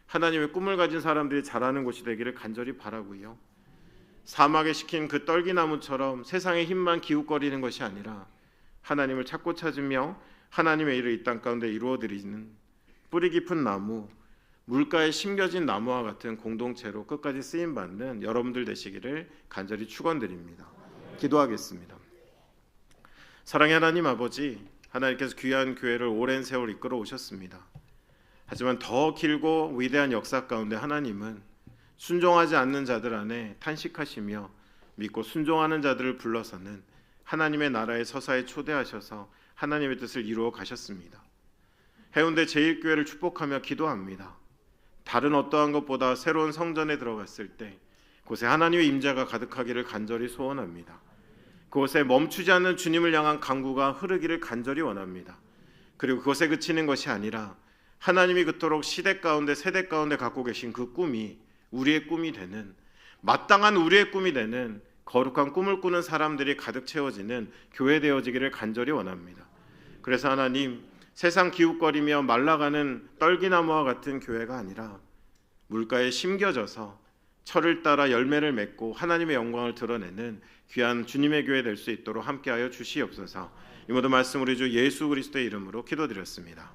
하나님의 꿈을 가진 사람들이 자라는 곳이 되기를 간절히 바라고요. 사막에 심긴 그 떨기나무처럼 세상의 힘만 기웃거리는 것이 아니라 하나님을 찾고 찾으며 하나님의 일을 이 땅 가운데 이루어드리는 뿌리 깊은 나무, 물가에 심겨진 나무와 같은 공동체로 끝까지 쓰임받는 여러분들 되시기를 간절히 축원드립니다. 기도하겠습니다. 사랑의 하나님 아버지, 하나님께서 귀한 교회를 오랜 세월 이끌어 오셨습니다. 하지만 더 길고 위대한 역사 가운데 하나님은 순종하지 않는 자들 안에 탄식하시며 믿고 순종하는 자들을 불러서는 하나님의 나라의 서사에 초대하셔서 하나님의 뜻을 이루어 가셨습니다. 해운대 제1교회를 축복하며 기도합니다. 다른 어떠한 것보다 새로운 성전에 들어갔을 때 그곳에 하나님의 임재가 가득하기를 간절히 소원합니다. 그곳에 멈추지 않는 주님을 향한 간구가 흐르기를 간절히 원합니다. 그리고 그것에 그치는 것이 아니라 하나님이 그토록 시대 가운데 세대 가운데 갖고 계신 그 꿈이 우리의 꿈이 되는, 마땅한 우리의 꿈이 되는 거룩한 꿈을 꾸는 사람들이 가득 채워지는 교회 되어지기를 간절히 원합니다. 그래서 하나님, 세상 기웃거리며 말라가는 떨기나무와 같은 교회가 아니라 물가에 심겨져서 철을 따라 열매를 맺고 하나님의 영광을 드러내는 귀한 주님의 교회 될 수 있도록 함께하여 주시옵소서. 이 모든 말씀 우리 주 예수 그리스도의 이름으로 기도드렸습니다.